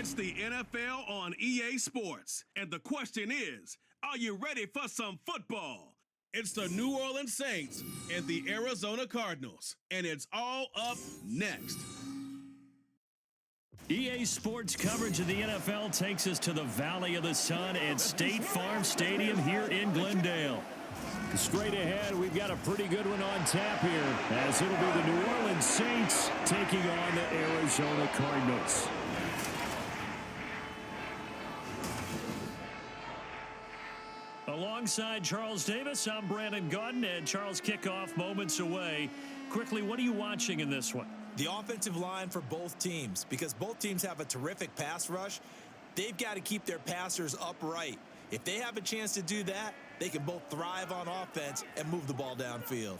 It's the NFL on EA Sports, and the question is, are you ready for some football? It's the New Orleans Saints and the Arizona Cardinals, and it's all up next. EA Sports coverage of the NFL takes us to the Valley of the Sun at State Farm Stadium here in Glendale. Straight ahead, we've got a pretty good one on tap here, as it'll be the New Orleans Saints taking on the Arizona Cardinals. Alongside Charles Davis, I'm Brandon Gaudin, and Charles, kickoff moments away. Quickly, what are you watching in this one? The offensive line for both teams, because both teams have a terrific pass rush. They've got to keep their passers upright. If they have a chance to do that, they can both thrive on offense and move the ball downfield.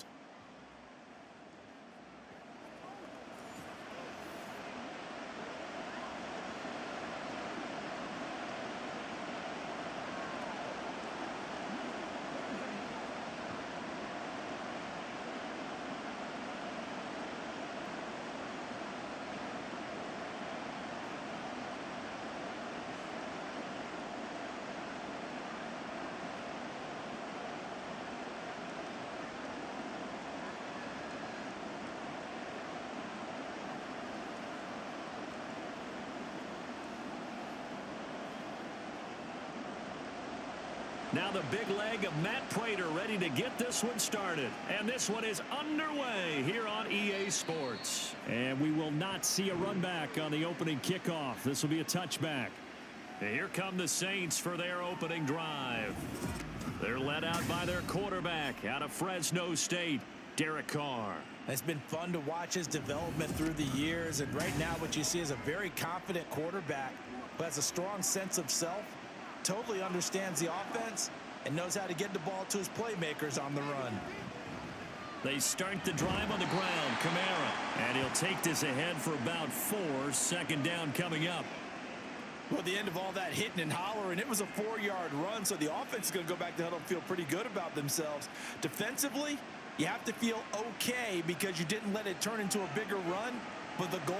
Now the big leg of Matt Prater ready to get this one started. And this one is underway here on EA Sports. And we will not see a run back on the opening kickoff. This will be a touchback. And here come the Saints for their opening drive. They're led out by their quarterback out of Fresno State, Derek Carr. It's been fun to watch his development through the years. And right now what you see is a very confident quarterback who has a strong sense of self. Totally understands the offense and knows how to get the ball to his playmakers on the run. They start the drive on the ground. Kamara. And he'll take this ahead for about 4. Second down coming up. Well, the end of all that hitting and hollering, it was a 4-yard run, so the offense is going to go back to huddle and feel pretty good about themselves. Defensively, you have to feel okay because you didn't let it turn into a bigger run, but the goal,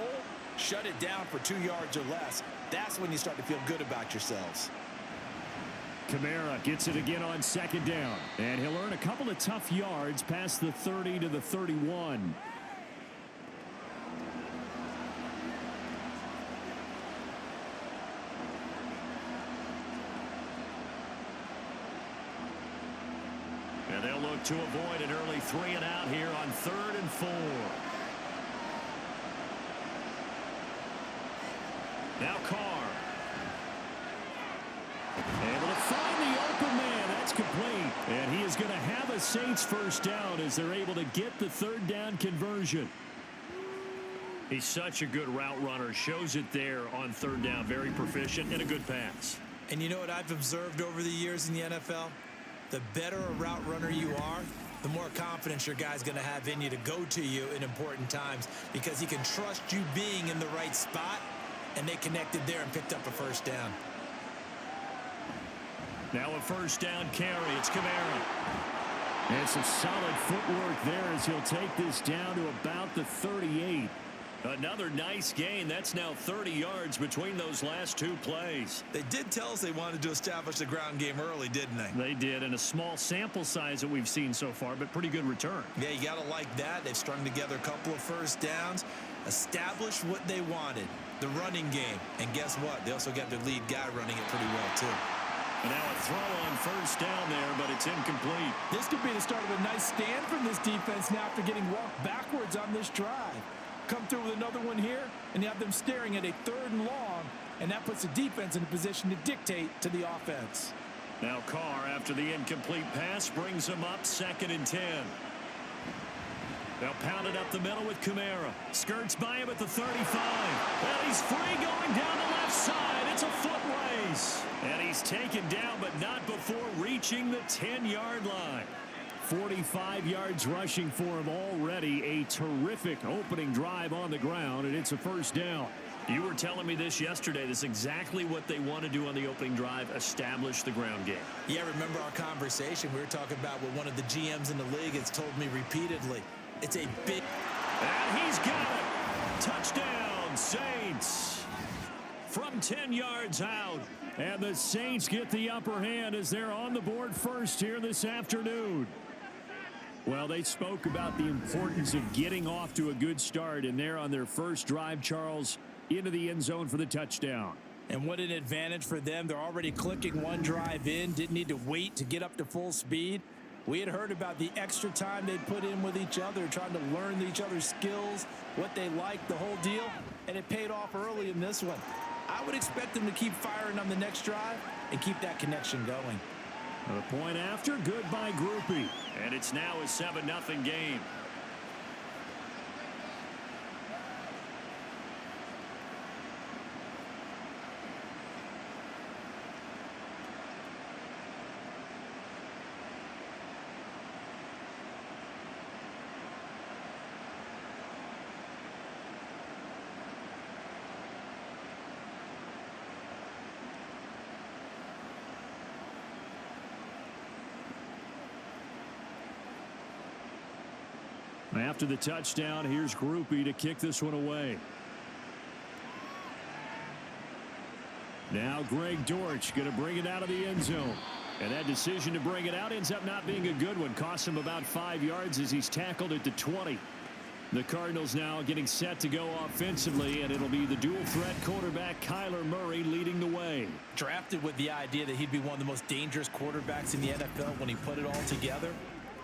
shut it down for 2 yards or less. That's when you start to feel good about yourselves. Kamara gets it again on second down, and he'll earn a couple of tough yards past the 30 to the 31. And they'll look to avoid an early 3 and out here on 3rd and 4. Now Carr. Able to find the open man. That's complete. And he is going to have a Saints first down as they're able to get the 3rd down conversion. He's such a good route runner. Shows it there on 3rd down. Very proficient and a good pass. And you know what I've observed over the years in the NFL? The better a route runner you are, the more confidence your guy's going to have in you to go to you in important times because he can trust you being in the right spot, and they connected there and picked up a first down. Now a first down carry. It's Kamara. And some solid footwork there as he'll take this down to about the 38. Another nice gain. That's now 30 yards between those last 2 plays. They did tell us they wanted to establish the ground game early, didn't they? They did, and a small sample size that we've seen so far, but pretty good return. Yeah, you got to like that. They've strung together a couple of first downs, established what they wanted, the running game. And guess what? They also got their lead guy running it pretty well, too. And now a throw on first down there, but it's incomplete. This could be the start of a nice stand from this defense now after getting walked backwards on this drive. Come through with another one here, and you have them staring at a 3rd and long, and that puts the defense in a position to dictate to the offense. Now Carr, after the incomplete pass, brings him up 2nd and 10. They'll pound it up the middle with Kamara. Skirts by him at the 35. Well, he's free going down the left side. It's a foot race. And he's taken down, but not before reaching the 10-yard line. 45 yards rushing for him already. A terrific opening drive on the ground, and it's a first down. You were telling me this yesterday. This is exactly what they want to do on the opening drive, establish the ground game. Yeah, remember our conversation? We were talking about what one of the GMs in the league has told me repeatedly. It's a big... And he's got it. Touchdown, Saints. from 10 yards out. And the Saints get the upper hand as they're on the board first here this afternoon. Well, they spoke about the importance of getting off to a good start, and they're on their first drive, Charles, into the end zone for the touchdown. And what an advantage for them. They're already clicking one drive in, didn't need to wait to get up to full speed. We had heard about the extra time they'd put in with each other, trying to learn each other's skills, what they liked, the whole deal, and it paid off early in this one. I would expect them to keep firing on the next drive and keep that connection going. A point after, good by Groupie. And it's now a 7-0 game. After the touchdown, here's Groupie to kick this one away. Now Greg Dortch going to bring it out of the end zone. And that decision to bring it out ends up not being a good one. Costs him about 5 yards as he's tackled at the 20. The Cardinals now getting set to go offensively, and it'll be the dual-threat quarterback Kyler Murray leading the way. Drafted with the idea that he'd be one of the most dangerous quarterbacks in the NFL when he put it all together.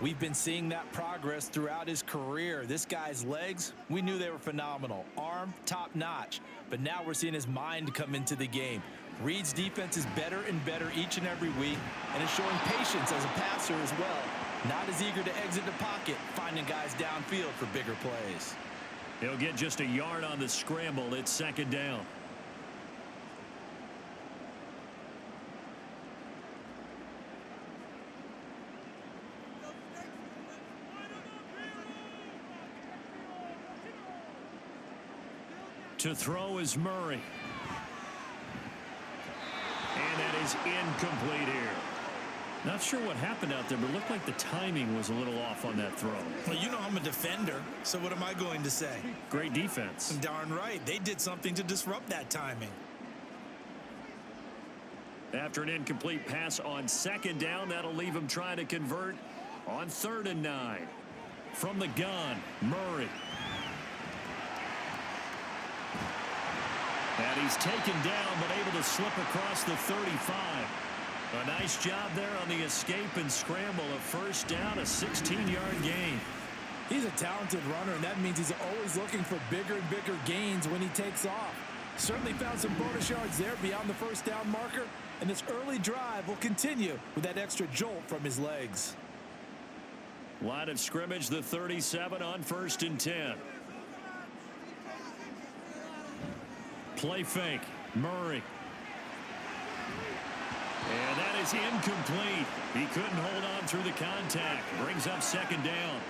We've been seeing that progress throughout his career. This guy's legs, we knew they were phenomenal. Arm, top-notch. But now we're seeing his mind come into the game. Reed's defense is better and better each and every week, and is showing patience as a passer as well. Not as eager to exit the pocket, finding guys downfield for bigger plays. He'll get just a yard on the scramble. It's second down. To throw is Murray. And that is incomplete here. Not sure what happened out there, but it looked like the timing was a little off on that throw. Well, you know I'm a defender, so what am I going to say? Great defense. Darn right. They did something to disrupt that timing. After an incomplete pass on second down, that'll leave him trying to convert on 3rd and 9. From the gun, Murray. And he's taken down, but able to slip across the 35. A nice job there on the escape and scramble. A first down, a 16-yard gain. He's a talented runner, and that means he's always looking for bigger and bigger gains when he takes off. Certainly found some bonus yards there beyond the first down marker, and this early drive will continue with that extra jolt from his legs. Line of scrimmage, the 37 on 1st and 10. Play fake, Murray. And that is incomplete. He couldn't hold on through the contact. Brings up second down.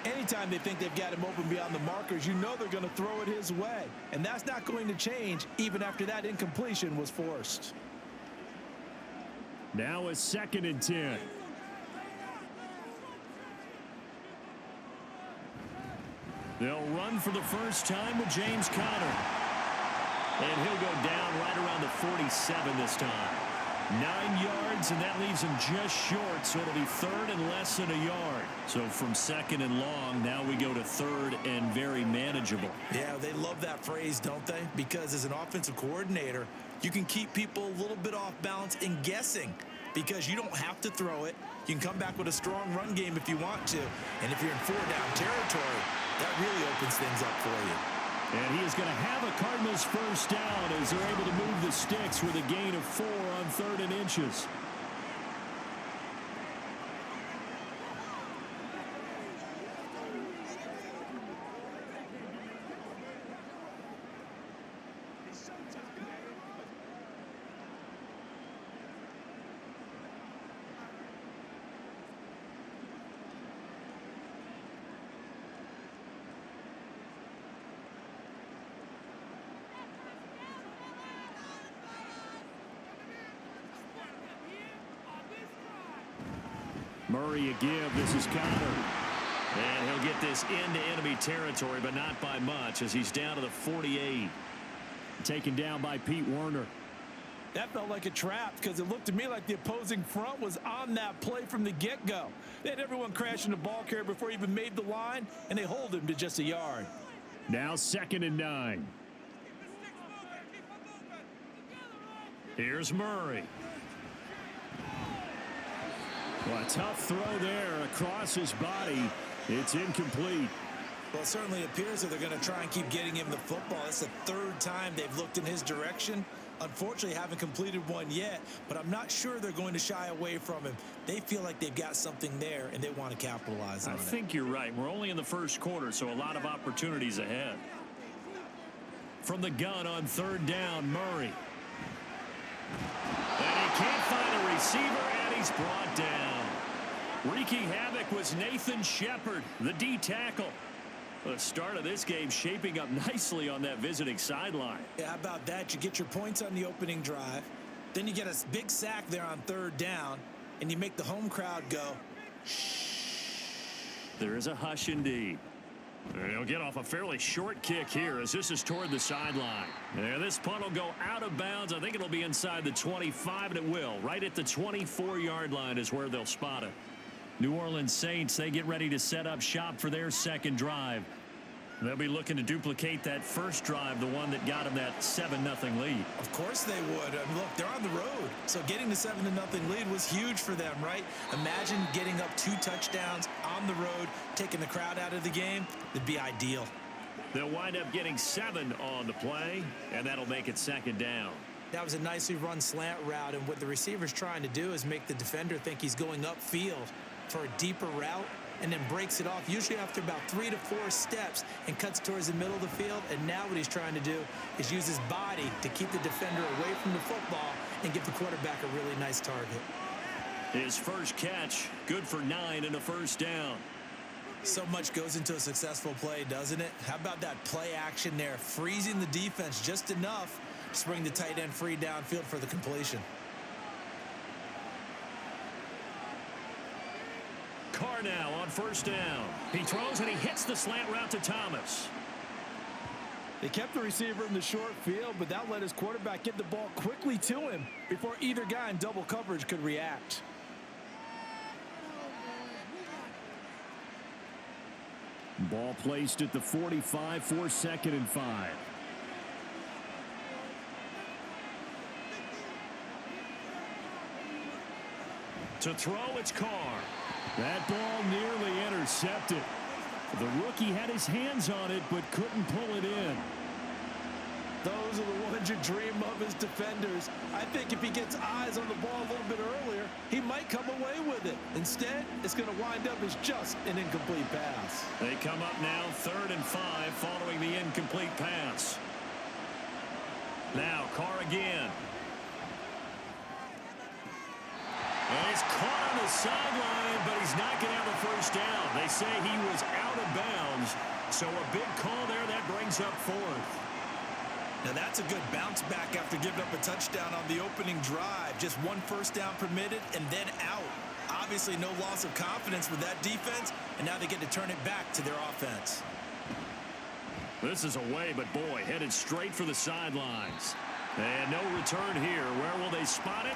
Anytime they think they've got him open beyond the markers, you know they're going to throw it his way. And that's not going to change even after that incompletion was forced. Now a 2nd and 10. They'll run for the first time with James Conner. And he'll go down right around the 47 this time. 9 yards, and that leaves him just short, so it'll be 3rd and less than a yard. So from 2nd and long, now we go to 3rd and very manageable. Yeah, they love that phrase, don't they? Because as an offensive coordinator, you can keep people a little bit off balance and guessing because you don't have to throw it. You can come back with a strong run game if you want to. And if you're in 4-down territory, that really opens things up for you. And he is going to have a Cardinals first down as they're able to move the sticks with a gain of 4 on 3rd and inches. Murray a give. This is Conner. And he'll get this into enemy territory, but not by much as he's down to the 48. taken down by Pete Werner. That felt like a trap because it looked to me like the opposing front was on that play from the get-go. They had everyone crashing the ball carrier before he even made the line, and they hold him to just a yard. Now 2nd and 9. Here's Murray. Well, a tough throw there across his body. It's incomplete. Well, it certainly appears that they're going to try and keep getting him the football. It's the 3rd time they've looked in his direction. Unfortunately, haven't completed one yet, but I'm not sure they're going to shy away from him. They feel like they've got something there, and they want to capitalize on it. I think you're right. We're only in the 1st quarter, so a lot of opportunities ahead. From the gun on 3rd down, Murray. And he can't find a receiver, and he's brought down. Wreaking havoc was Nathan Shepard, the D tackle. The start of this game shaping up nicely on that visiting sideline. Yeah, how about that? You get your points on the opening drive. Then you get a big sack there on 3rd down, and you make the home crowd go, shh. There is a hush indeed. He'll get off a fairly short kick here as this is toward the sideline. Yeah, this punt will go out of bounds. I think it'll be inside the 25, and it will. Right at the 24-yard line is where they'll spot it. New Orleans Saints, they get ready to set up shop for their 2nd drive. They'll be looking to duplicate that first drive, the one that got them that 7-0 lead. Of course they would. I mean, look, they're on the road. So getting the 7-0 lead was huge for them, right? Imagine getting up 2 touchdowns on the road, taking the crowd out of the game. It'd be ideal. They'll wind up getting 7 on the play, and that'll make it 2nd down. That was a nicely run slant route, and what the receiver's trying to do is make the defender think he's going upfield for a deeper route, and then breaks it off, usually after about 3 to 4 steps, and cuts towards the middle of the field. And now what he's trying to do is use his body to keep the defender away from the football and give the quarterback a really nice target. His first catch, good for 9 and a 1st down. So much goes into a successful play, doesn't it? How about that play action there, freezing the defense just enough to bring the tight end free downfield for the completion. Carr now on 1st down. He throws and he hits the slant route to Thomas. They kept the receiver in the short field, but that let his quarterback get the ball quickly to him before either guy in double coverage could react. Ball placed at the 45 for 2nd and 5. To throw, it's Carr. That ball nearly intercepted. The rookie had his hands on it, but couldn't pull it in. Those are the ones you dream of as defenders. I think if he gets eyes on the ball a little bit earlier, he might come away with it. Instead, it's going to wind up as just an incomplete pass. They come up now 3rd and 5 following the incomplete pass. Now Carr again. And he's caught on the sideline, but he's not going to have a 1st down. They say he was out of bounds, so a big call there that brings up 4th. Now that's a good bounce back after giving up a touchdown on the opening drive. Just 1 1st down permitted and then out. Obviously no loss of confidence with that defense, and now they get to turn it back to their offense. This is away, but boy, headed straight for the sidelines. And no return here. Where will they spot it?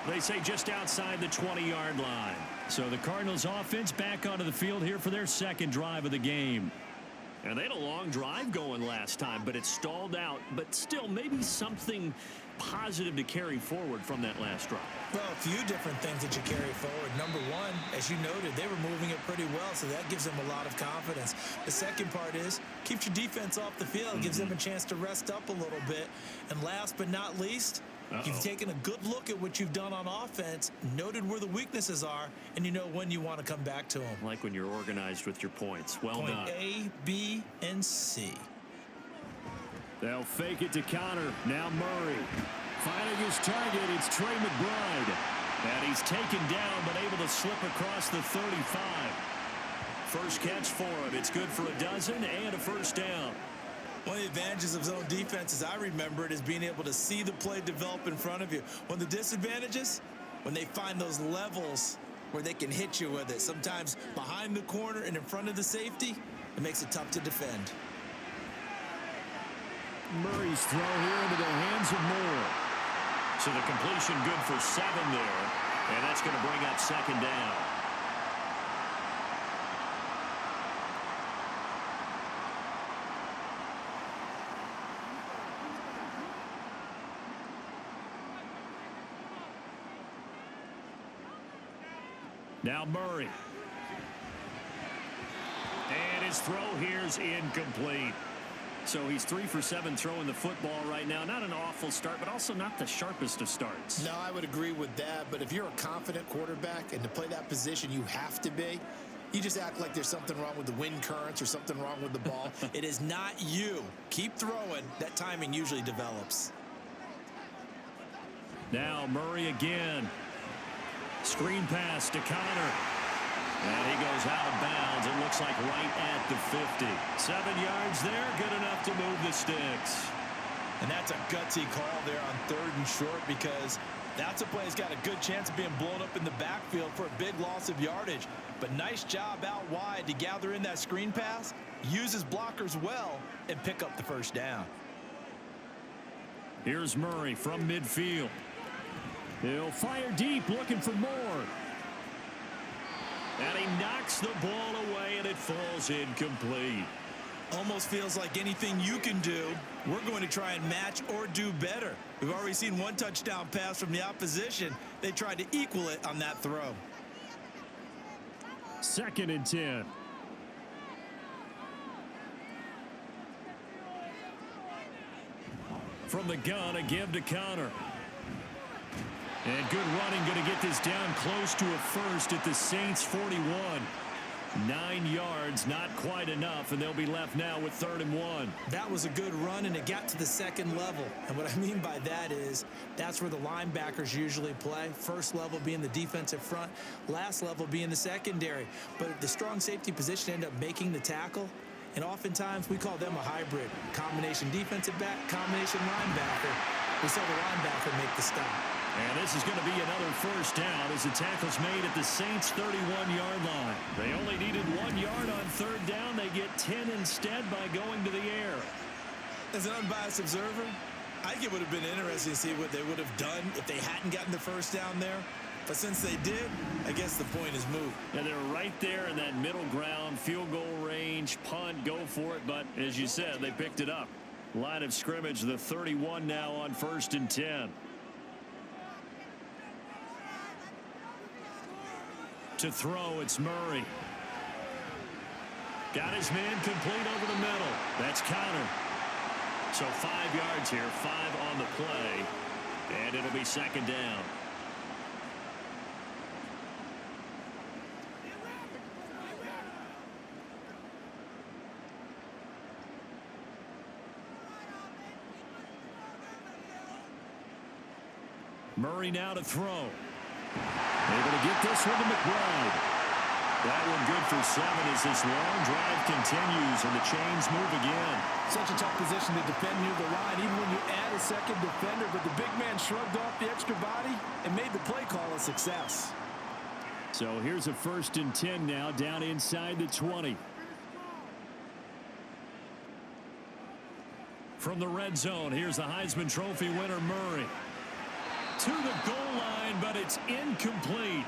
They say just outside the 20-yard line. So the Cardinals offense back onto the field here for their 2nd drive of the game. And they had a long drive going last time, but it stalled out. But still, maybe something positive to carry forward from that last drive. Well, a few different things that you carry forward. Number one, as you noted, they were moving it pretty well, so that gives them a lot of confidence. The second part is, keeps your defense off the field, gives them a chance to rest up a little bit. And last but not least, you've taken a good look at what you've done on offense, noted where the weaknesses are, and you know when you want to come back to them. Like when you're organized with your points. Well done. Point A, B, and C. They'll fake it to Connor. Now Murray. Finding his target, it's Trey McBride. And he's taken down, but able to slip across the 35. First catch for him. It's good for a dozen and a 1st down. One of the advantages of zone defense, as I remember it, is being able to see the play develop in front of you. One of the disadvantages, when they find those levels where they can hit you with it, sometimes behind the corner and in front of the safety, it makes it tough to defend. Murray's throw here into the hands of Moore. So the completion good for 7 there. And that's going to bring up second down. Now Murray. And his throw here is incomplete. So he's 3 for 7 throwing the football right now. Not an awful start, but also not the sharpest of starts. No, I would agree with that. But if you're a confident quarterback and to play that position, you have to be. You just act like there's something wrong with the wind currents or something wrong with the ball. It is not you. Keep throwing. That timing usually develops. Now Murray again. Screen pass to Connor. And he goes out of bounds. It looks like right at the 50. 7 yards there, good enough to move the sticks. And that's a gutsy call there on 3rd and short, because that's a play that's got a good chance of being blown up in the backfield for a big loss of yardage. But nice job out wide to gather in that screen pass, use his blockers well, and pick up the first down. Here's Murray from midfield. He'll fire deep, looking for more. And he knocks the ball away, and it falls incomplete. Almost feels like anything you can do, we're going to try and match or do better. We've already seen 1 touchdown pass from the opposition. They tried to equal it on that throw. 2nd and 10. From the gun, a give to Connor. And good running, going to get this down close to a first at the Saints 41. 9 yards, not quite enough, and they'll be left now with 3rd and 1. That was a good run, and it got to the 2nd level. And what I mean by that is that's where the linebackers usually play. First level being the defensive front, last level being the secondary. But the strong safety position ended up making the tackle. And oftentimes we call them a hybrid. Combination defensive back, combination linebacker. We saw the linebacker make the stop. And this is going to be another first down as the tackle's made at the Saints' 31-yard line. They only needed 1 yard on 3rd down. They get 10 instead by going to the air. As an unbiased observer, I think it would have been interesting to see what they would have done if they hadn't gotten the first down there. But since they did, I guess the point is moot. And they're right there in that middle ground, field goal range, punt, go for it. But as you said, they picked it up. Line of scrimmage, the 31 now on 1st and 10. To throw, it's Murray. Got his man complete over the middle. That's Connor. So 5 yards here, 5 on the play. And it'll be 2nd down. Murray now to throw. Able to get this one to McBride. That one good for 7 as this long drive continues and the chains move again. Such a tough position to defend near the line, even when you add a 2nd defender. But the big man shrugged off the extra body and made the play call a success. So here's a 1st and 10 now, down inside the 20. From the red zone, here's the Heisman Trophy winner, Murray. To the goal line, but it's incomplete.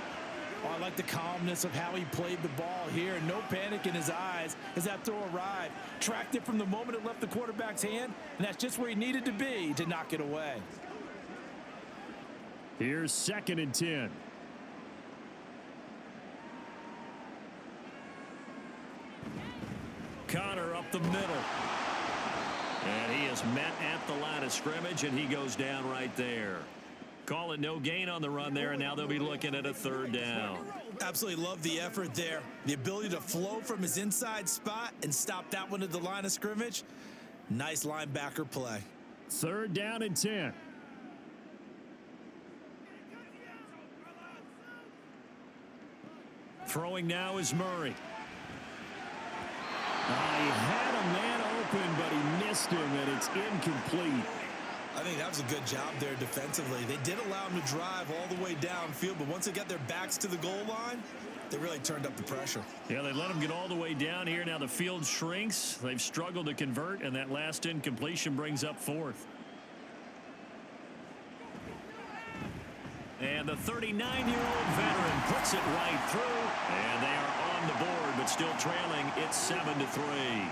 Oh, I like the calmness of how he played the ball here. No panic in his eyes as that throw arrived. Tracked it from the moment it left the quarterback's hand, and that's just where he needed to be to knock it away. Here's 2nd and 10. Connor up the middle. And he is met at the line of scrimmage, and he goes down right there. Call it no gain on the run there, and now they'll be looking at a 3rd down. Absolutely love the effort there. The ability to flow from his inside spot and stop that one at the line of scrimmage. Nice linebacker play. 3rd down and 10. Throwing now is Murray. He had a man open, but he missed him, and it's incomplete. I think that was a good job there defensively. They did allow them to drive all the way downfield, but once they got their backs to the goal line, they really turned up the pressure. Yeah, they let them get all the way down here. Now the field shrinks. They've struggled to convert, and that last incompletion brings up fourth. And the 39-year-old veteran puts it right through, and they are on the board, but still trailing. It's 7-3.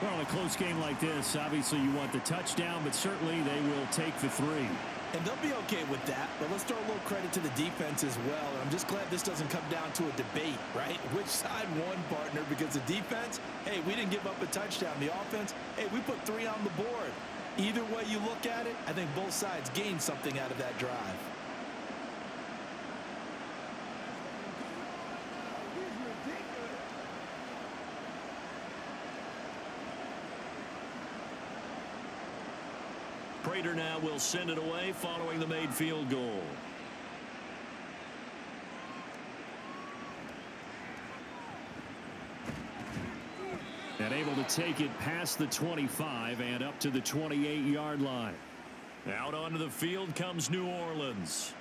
Well, in a close game like this, obviously you want the touchdown, but certainly they will take the 3. And they'll be okay with that, but let's throw a little credit to the defense as well. I'm just glad this doesn't come down to a debate, right? Which side won, partner? Because the defense, hey, we didn't give up a touchdown. The offense, hey, we put 3 on the board. Either way you look at it, I think both sides gained something out of that drive. Prater now will send it away following the made field goal. And able to take it past the 25 and up to the 28-yard line. Out onto the field comes New Orleans.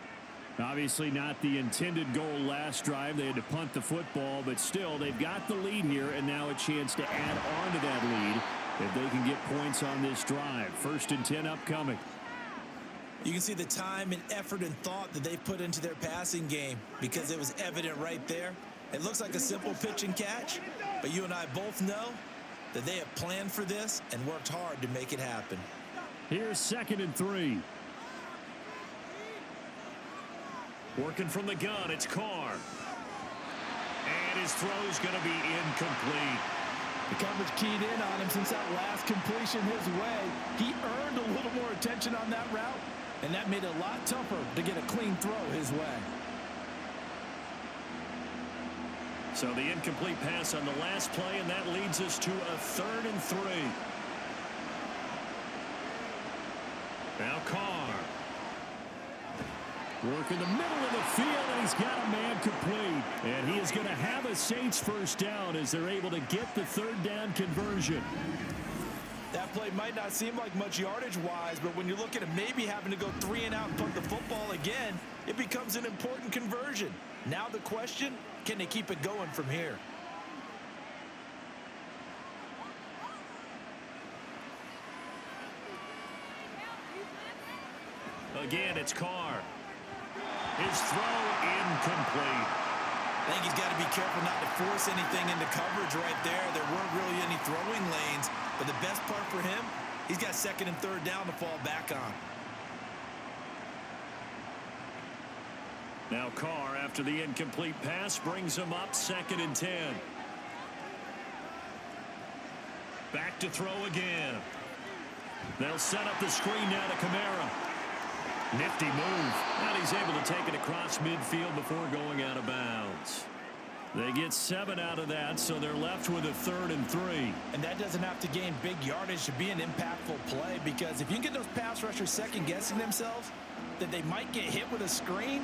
Obviously not the intended goal last drive. They had to punt the football, but still they've got the lead here and now a chance to add on to that lead if they can get points on this drive. 1st and 10 upcoming. You can see the time and effort and thought that they put into their passing game because it was evident right there. It looks like a simple pitch and catch, but you and I both know that they have planned for this and worked hard to make it happen. Here's 2nd and 3. Working from the gun, it's Carr. And his throw's going to be incomplete. The coverage keyed in on him since that last completion his way. He earned a little more attention on that route, and that made it a lot tougher to get a clean throw his way. So the incomplete pass on the last play, and that leads us to a 3rd and 3. Now Carr. Work in the middle of the field, and he's got a man complete. And he is going to have a Saints first down as they're able to get the 3rd down conversion. That play might not seem like much yardage-wise, but when you look at it maybe having to go 3 and out and punt the football again, it becomes an important conversion. Now the question, can they keep it going from here? Again, it's Carr. His throw incomplete. I think he's got to be careful not to force anything into coverage right there. There weren't really any throwing lanes, but the best part for him, he's got 2nd and 3rd down to fall back on. Now Carr, after the incomplete pass, brings him up 2nd and 10. Back to throw again. They'll set up the screen now to Kamara. Nifty move. And he's able to take it across midfield before going out of bounds. They get 7 out of that, so they're left with a 3rd and 3. And that doesn't have to gain big yardage to be an impactful play, because if you can get those pass rushers second-guessing themselves, that they might get hit with a screen,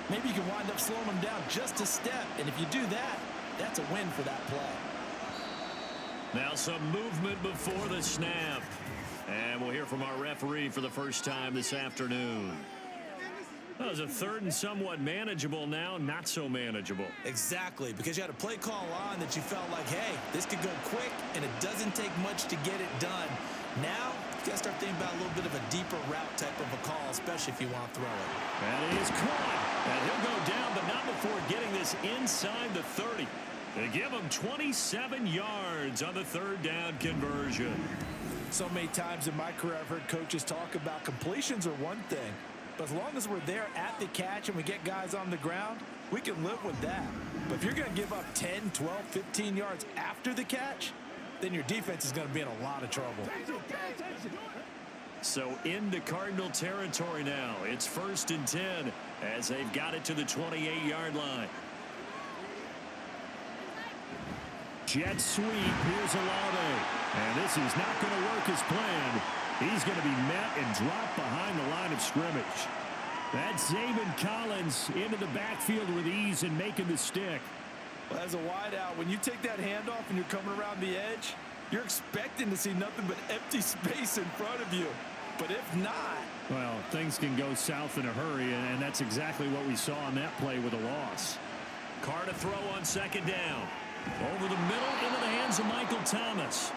maybe you can wind up slowing them down just a step. And if you do that, that's a win for that play. Now some movement before the snap. And we'll hear from our referee for the first time this afternoon. That was a 3rd and somewhat manogeable, now not so manageable. Exactly, because you had a play call on that you felt like, hey, this could go quick, and it doesn't take much to get it done. Now, you got to start thinking about a little bit of a deeper route type of a call, especially if you want to throw it. That is caught. And he'll go down, but not before getting this inside the 30. They give him 27 yards on the 3rd down conversion. So many times in my career I've heard coaches talk about completions are one thing, but as long as we're there at the catch and we get guys on the ground, we can live with that. But if you're going to give up 10, 12, 15 yards after the catch, then your defense is going to be in a lot of trouble. So into Cardinal territory now. It's 1st and 10 as they've got it to the 28-yard line. Jet sweep. Here's Olave. And this is not going to work as planned. He's going to be met and dropped behind the line of scrimmage. That's Zaven Collins into the backfield with ease and making the stick. Well, as a wideout, when you take that handoff and you're coming around the edge, you're expecting to see nothing but empty space in front of you. But if not, well, things can go south in a hurry, and that's exactly what we saw on that play with a loss. Carr to throw on second down. Over the middle into the hands of Michael Thomas.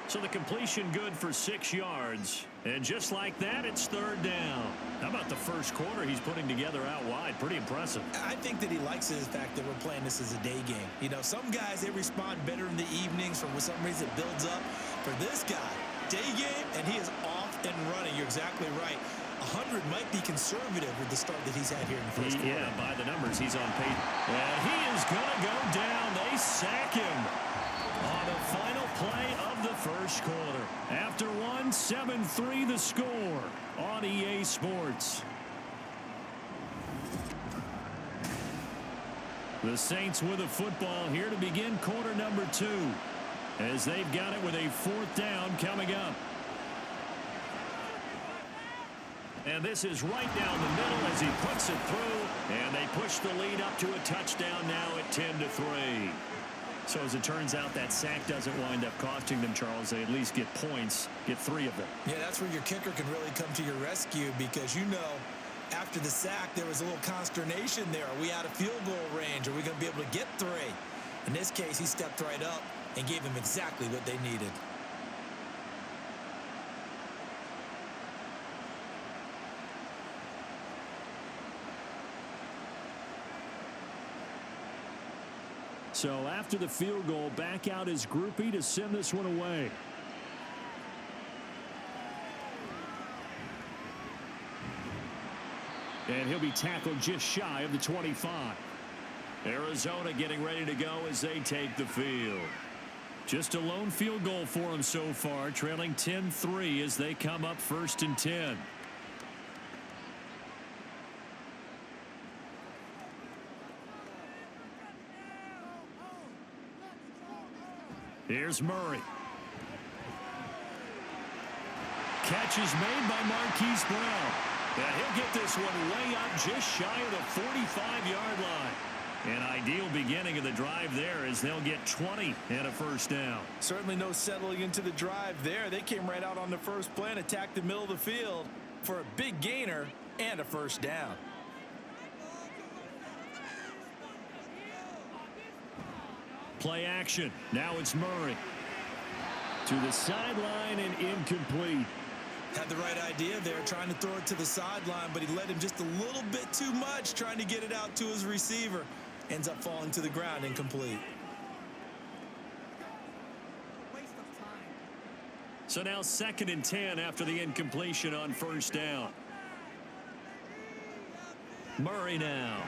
So the completion good for 6 yards. And just like that, it's third down. How about the first quarter he's putting together out wide? Pretty impressive. I think that he likes the fact that we're playing this as a day game. You know, some guys, they respond better in the evenings. For some reason, it builds up. For this guy, day game, and he is off and running. You're exactly right. 100 might be conservative with the start that he's had here in the first quarter. Yeah, by the numbers, he's on pace. And he is going to go down. They sack him on the final play of the first quarter. After one, 7-3 the score on EA Sports. The Saints with a football here to begin quarter number 2, as they've got it with a 4th down coming up. And this is right down the middle as he puts it through, and they push the lead up to a touchdown now at 10-3. So as it turns out, that sack doesn't wind up costing them, Charles. They at least get points, get 3 of them. Yeah, that's where your kicker can really come to your rescue, because you know after the sack there was a little consternation there. Are we out of field goal range? Are we going to be able to get 3? In this case, he stepped right up and gave them exactly what they needed. So after the field goal, back out his groupie to send this one away. And he'll be tackled just shy of the 25. Arizona getting ready to go as they take the field. Just a lone field goal for them so far, trailing 10-3 as they come up 1st and 10. Here's Murray. Catch is made by Marquise Brown. And he'll get this one way up just shy of the 45-yard line. An ideal beginning of the drive there, as they'll get 20 and a 1st down. Certainly no settling into the drive there. They came right out on the first play and attacked the middle of the field for a big gainer and a 1st down. Play action. Now it's Murray. To the sideline and incomplete. Had the right idea there, trying to throw it to the sideline, but he let him just a little bit too much, trying to get it out to his receiver. Ends up falling to the ground, incomplete. So now 2nd and 10 after the incompletion on 1st down. Murray now.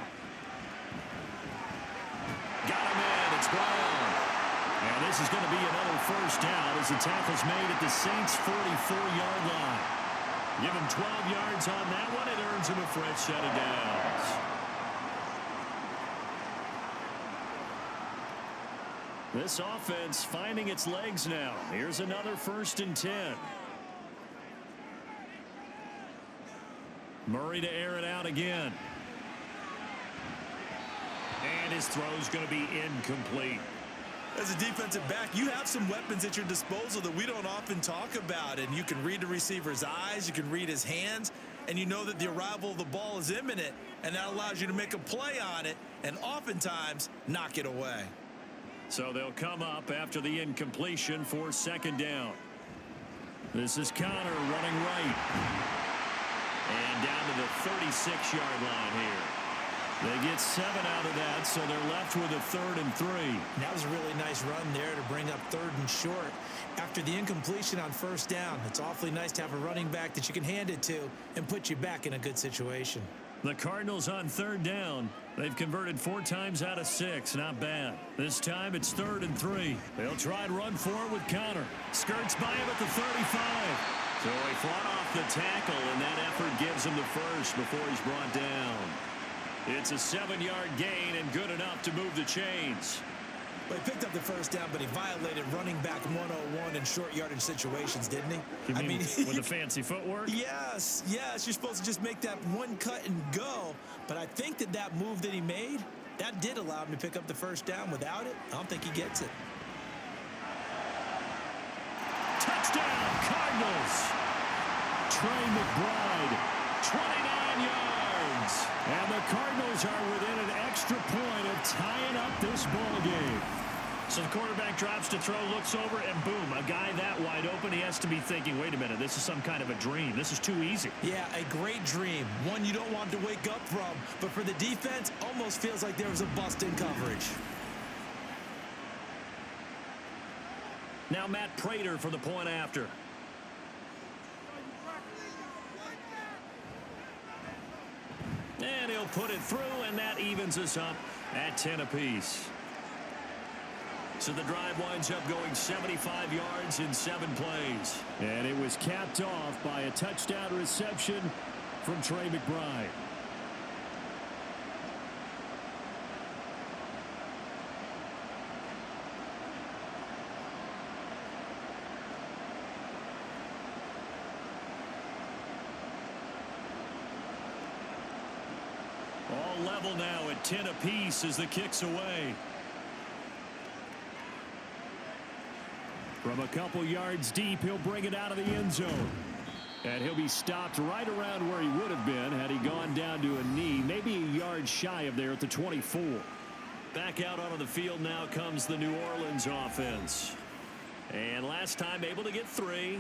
Got him in. It's Brown. And this is going to be another 1st down as the tackle's made at the Saints' 44-yard line. Give him 12 yards on that one. It earns him a fresh set of downs. This offense finding its legs now. Here's another 1st and 10. Murray to air it out again. And his throw's going to be incomplete. As a defensive back, you have some weapons at your disposal that we don't often talk about. And you can read the receiver's eyes, you can read his hands, and you know that the arrival of the ball is imminent. And that allows you to make a play on it and oftentimes knock it away. So they'll come up after the incompletion for 2nd down. This is Connor running right. And down to the 36-yard line here. They get 7 out of that, so they're left with a 3rd and 3. That was a really nice run there to bring up 3rd and short. After the incompletion on 1st down, it's awfully nice to have a running back that you can hand it to and put you back in a good situation. The Cardinals on 3rd down. They've converted 4 times out of 6. Not bad. This time it's 3rd and 3. They'll try and run for it with Connor. Skirts by him at the 35. So he fought off the tackle, and that effort gives him the first before he's brought down. It's a 7-yard gain and good enough to move the chains. Well, he picked up the 1st down, but he violated running back 101 in short yardage situations, didn't he? You mean with the fancy footwork? Yes. You're supposed to just make that one cut and go. But I think that move that he made, that did allow him to pick up the 1st down. Without it, I don't think he gets it. Touchdown, Cardinals. Trey McBride. 29 yards. And the Cardinals are within an extra point of tying up this ball game. So the quarterback drops to throw, looks over, and boom, a guy that wide open, he has to be thinking, wait a minute, this is some kind of a dream. This is too easy. Yeah, a great dream. One you don't want to wake up from. But for the defense, almost feels like there was a bust in coverage. Now Matt Prater for the point after. And he'll put it through, and that evens us up at 10 apiece. So the drive winds up going 75 yards in 7 plays. And it was capped off by a touchdown reception from Trey McBride. All level now at 10 apiece as the kick's away. From a couple yards deep, he'll bring it out of the end zone. And he'll be stopped right around where he would have been had he gone down to a knee, maybe a yard shy of there at the 24. Back out onto the field now comes the New Orleans offense. And last time able to get 3.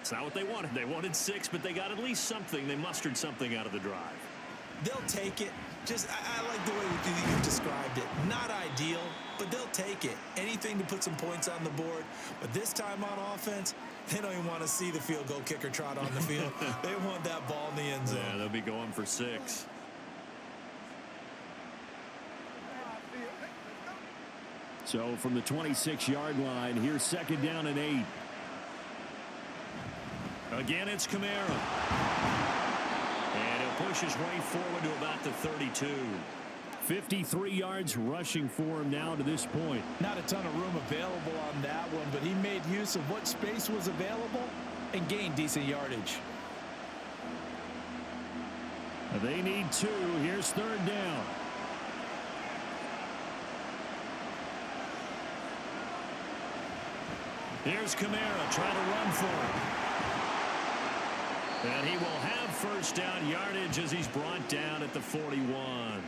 It's not what they wanted. They wanted 6, but they got at least something. They mustered something out of the drive. They'll take it. I like the way you described it. Not ideal, but they'll take it. Anything to put some points on the board. But this time on offense, they don't even want to see the field goal kicker trot on the field. They want that ball in the end zone. Yeah, they'll be going for 6. So from the 26-yard line, here's 2nd down and 8. Again, it's Kamara. And he'll push his way forward to about the 32. 53 yards rushing for him now to this point. Not a ton of room available on that one, but he made use of what space was available and gained decent yardage. They need 2. Here's 3rd down. Here's Kamara trying to run for him. And he will have 1st down yardage as he's brought down at the 41.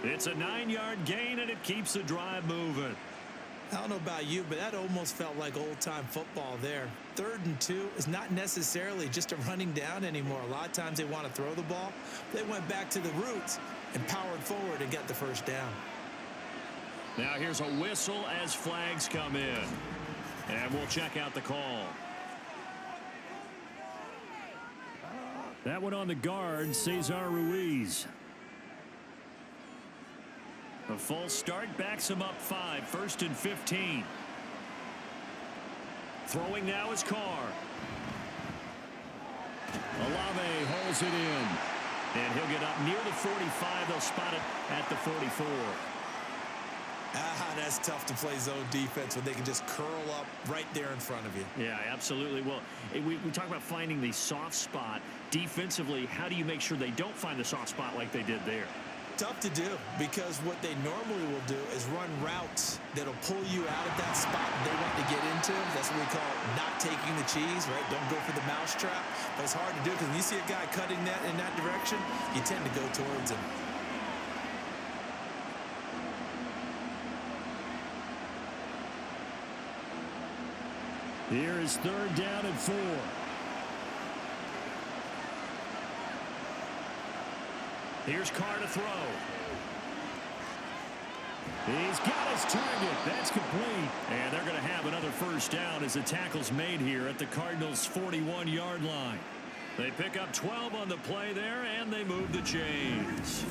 It's a 9-yard gain, and it keeps the drive moving. I don't know about you, but that almost felt like old-time football there. 3rd and 2 is not necessarily just a running down anymore. A lot of times they want to throw the ball. They went back to the roots and powered forward and got the 1st down. Now here's a whistle as flags come in. And we'll check out the call. That one on the guard, Cesar Ruiz. A false start backs him up 5, 1st and 15. Throwing now is Carr. Olave holds it in. And he'll get up near the 45. They'll spot it at the 44. That's tough to play zone defense when they can just curl up right there in front of you. Yeah, absolutely. Well, we talk about finding the soft spot. Defensively, how do you make sure they don't find the soft spot like they did there? Tough to do, because what they normally will do is run routes that'll pull you out of that spot they want to get into. That's what we call not taking the cheese, right? Don't go for the mousetrap. But it's hard to do because when you see a guy cutting that in that direction, you tend to go towards him. Here is 3rd down and 4. Here's Carr to throw. He's got his target. That's complete. And they're going to have another 1st down as the tackle's made here at the Cardinals' 41-yard line. They pick up 12 on the play there, and they move the chains.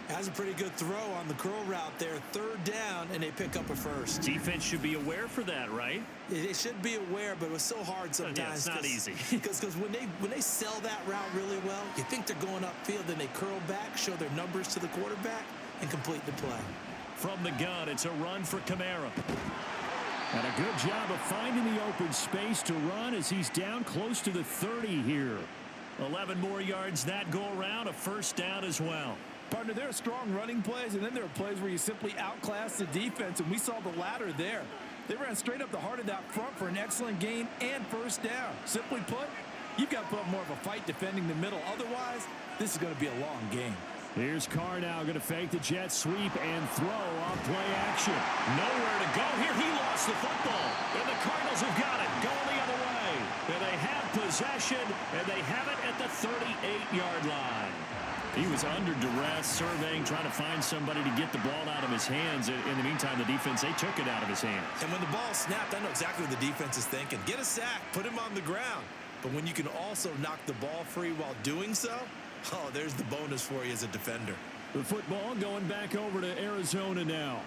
Has a pretty good throw on the curl route there. 3rd down, and they pick up a 1st. Defense should be aware for that, right? They should be aware, but it was so hard sometimes. Yeah, it's not easy. Because when they sell that route really well, you think they're going upfield, then they curl back, show their numbers to the quarterback, and complete the play. From the gun, it's a run for Kamara. And a good job of finding the open space to run as he's down close to the 30 here. 11 more yards that go around, a 1st down as well. Partner, there are strong running plays, and then there are plays where you simply outclass the defense, and we saw the latter there. They ran straight up the heart of that front for an excellent gain and 1st down. Simply put, You've got to put up more of a fight defending the middle. Otherwise, this is going to be a long game. Here's Carr now going to fake the jet sweep and throw on play action. Nowhere to go here. He lost the football. And the Cardinals have got it. Going the other way. And they have possession, and they have it at the 38-yard line. He was under duress, surveying, trying to find somebody to get the ball out of his hands. In the meantime, the defense, they took it out of his hands. And when the ball snapped, I know exactly what the defense is thinking. Get a sack, put him on the ground. But when you can also knock the ball free while doing so, oh, there's the bonus for you as a defender. The football going back over to Arizona now.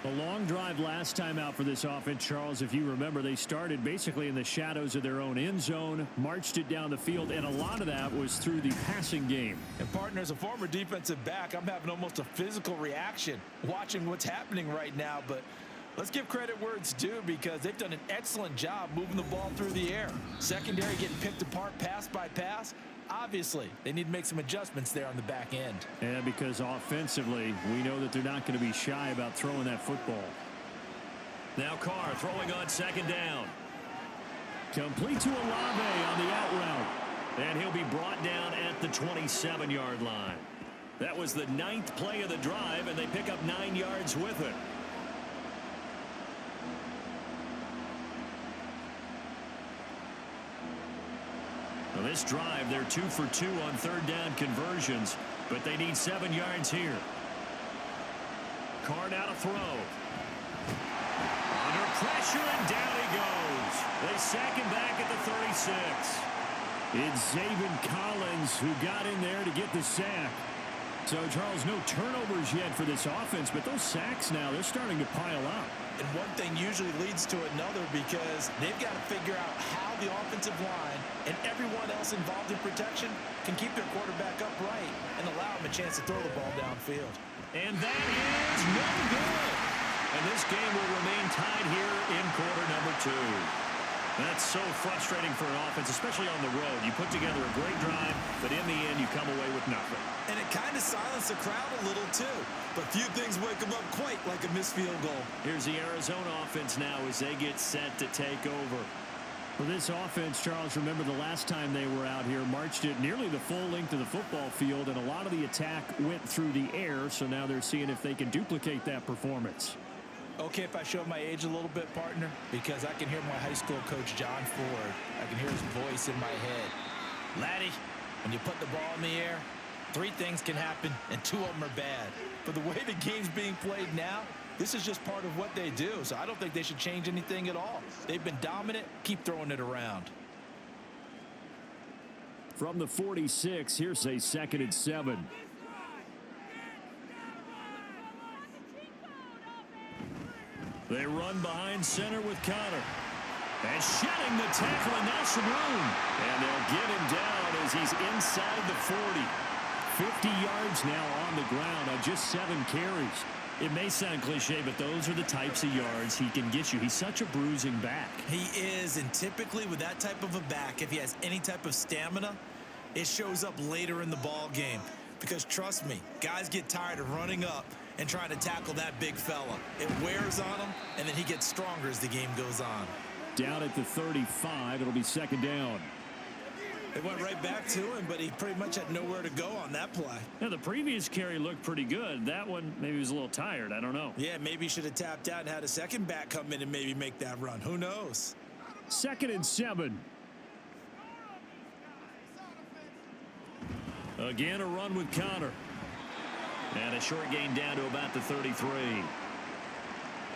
A long drive last time out for this offense, Charles. If you remember, they started basically in the shadows of their own end zone, marched it down the field, and a lot of that was through the passing game. And partner, as a former defensive back, I'm having almost a physical reaction watching what's happening right now. But let's give credit where it's due, because they've done an excellent job moving the ball through the air. Secondary getting picked apart pass by pass. Obviously, they need to make some adjustments there on the back end. Yeah, because offensively, we know that they're not going to be shy about throwing that football. Now Carr throwing on second down. Complete to Olave on the out route. And he'll be brought down at the 27-yard line. That was the 9th play of the drive, and they pick up 9 yards with it. Well, this drive, they're 2 for 2 on third down conversions, but they need 7 yards here. Carr now to throw. Under pressure, and down he goes. They sack him back at the 36. It's Zaven Collins who got in there to get the sack. So, Charles, no turnovers yet for this offense, but those sacks now, they're starting to pile up. And one thing usually leads to another, because they've got to figure out how the offensive line and everyone else involved in protection can keep their quarterback upright and allow him a chance to throw the ball downfield. And that is no good. And this game will remain tied here in quarter number 2. That's so frustrating for an offense, especially on the road. You put together a great drive, but in the end, you come away with nothing. And it kind of silenced the crowd a little, too. But few things wake them up quite like a missed field goal. Here's the Arizona offense now as they get set to take over. For this offense, Charles, remember the last time they were out here, marched it nearly the full length of the football field, and a lot of the attack went through the air, so now they're seeing if they can duplicate that performance. Okay, if I show my age a little bit, partner, because I can hear my high school coach, John Ford. I can hear his voice in my head. Laddie, when you put the ball in the air, 3 things can happen, and 2 of them are bad. But the way the game's being played now, this is just part of what they do. So I don't think they should change anything at all. They've been dominant. Keep throwing it around. From the 46, here's a 2nd and 7. They run behind center with Connor. And shedding the tackle, and now some room. And they'll get him down as he's inside the 40. 50 yards now on the ground on just 7 carries. It may sound cliche, but those are the types of yards he can get you. He's such a bruising back. He is, and typically with that type of a back, if he has any type of stamina, it shows up later in the ball game. Because trust me, guys get tired of running up and trying to tackle that big fella. It wears on him, and then he gets stronger as the game goes on. Down at the 35, it'll be 2nd down. It went right back to him, but he pretty much had nowhere to go on that play. Now, the previous carry looked pretty good. That one, maybe he was a little tired. I don't know. Yeah, maybe he should have tapped out and had a second back come in and maybe make that run. Who knows? 2nd and 7. Again, a run with Connor. And a short gain down to about the 33.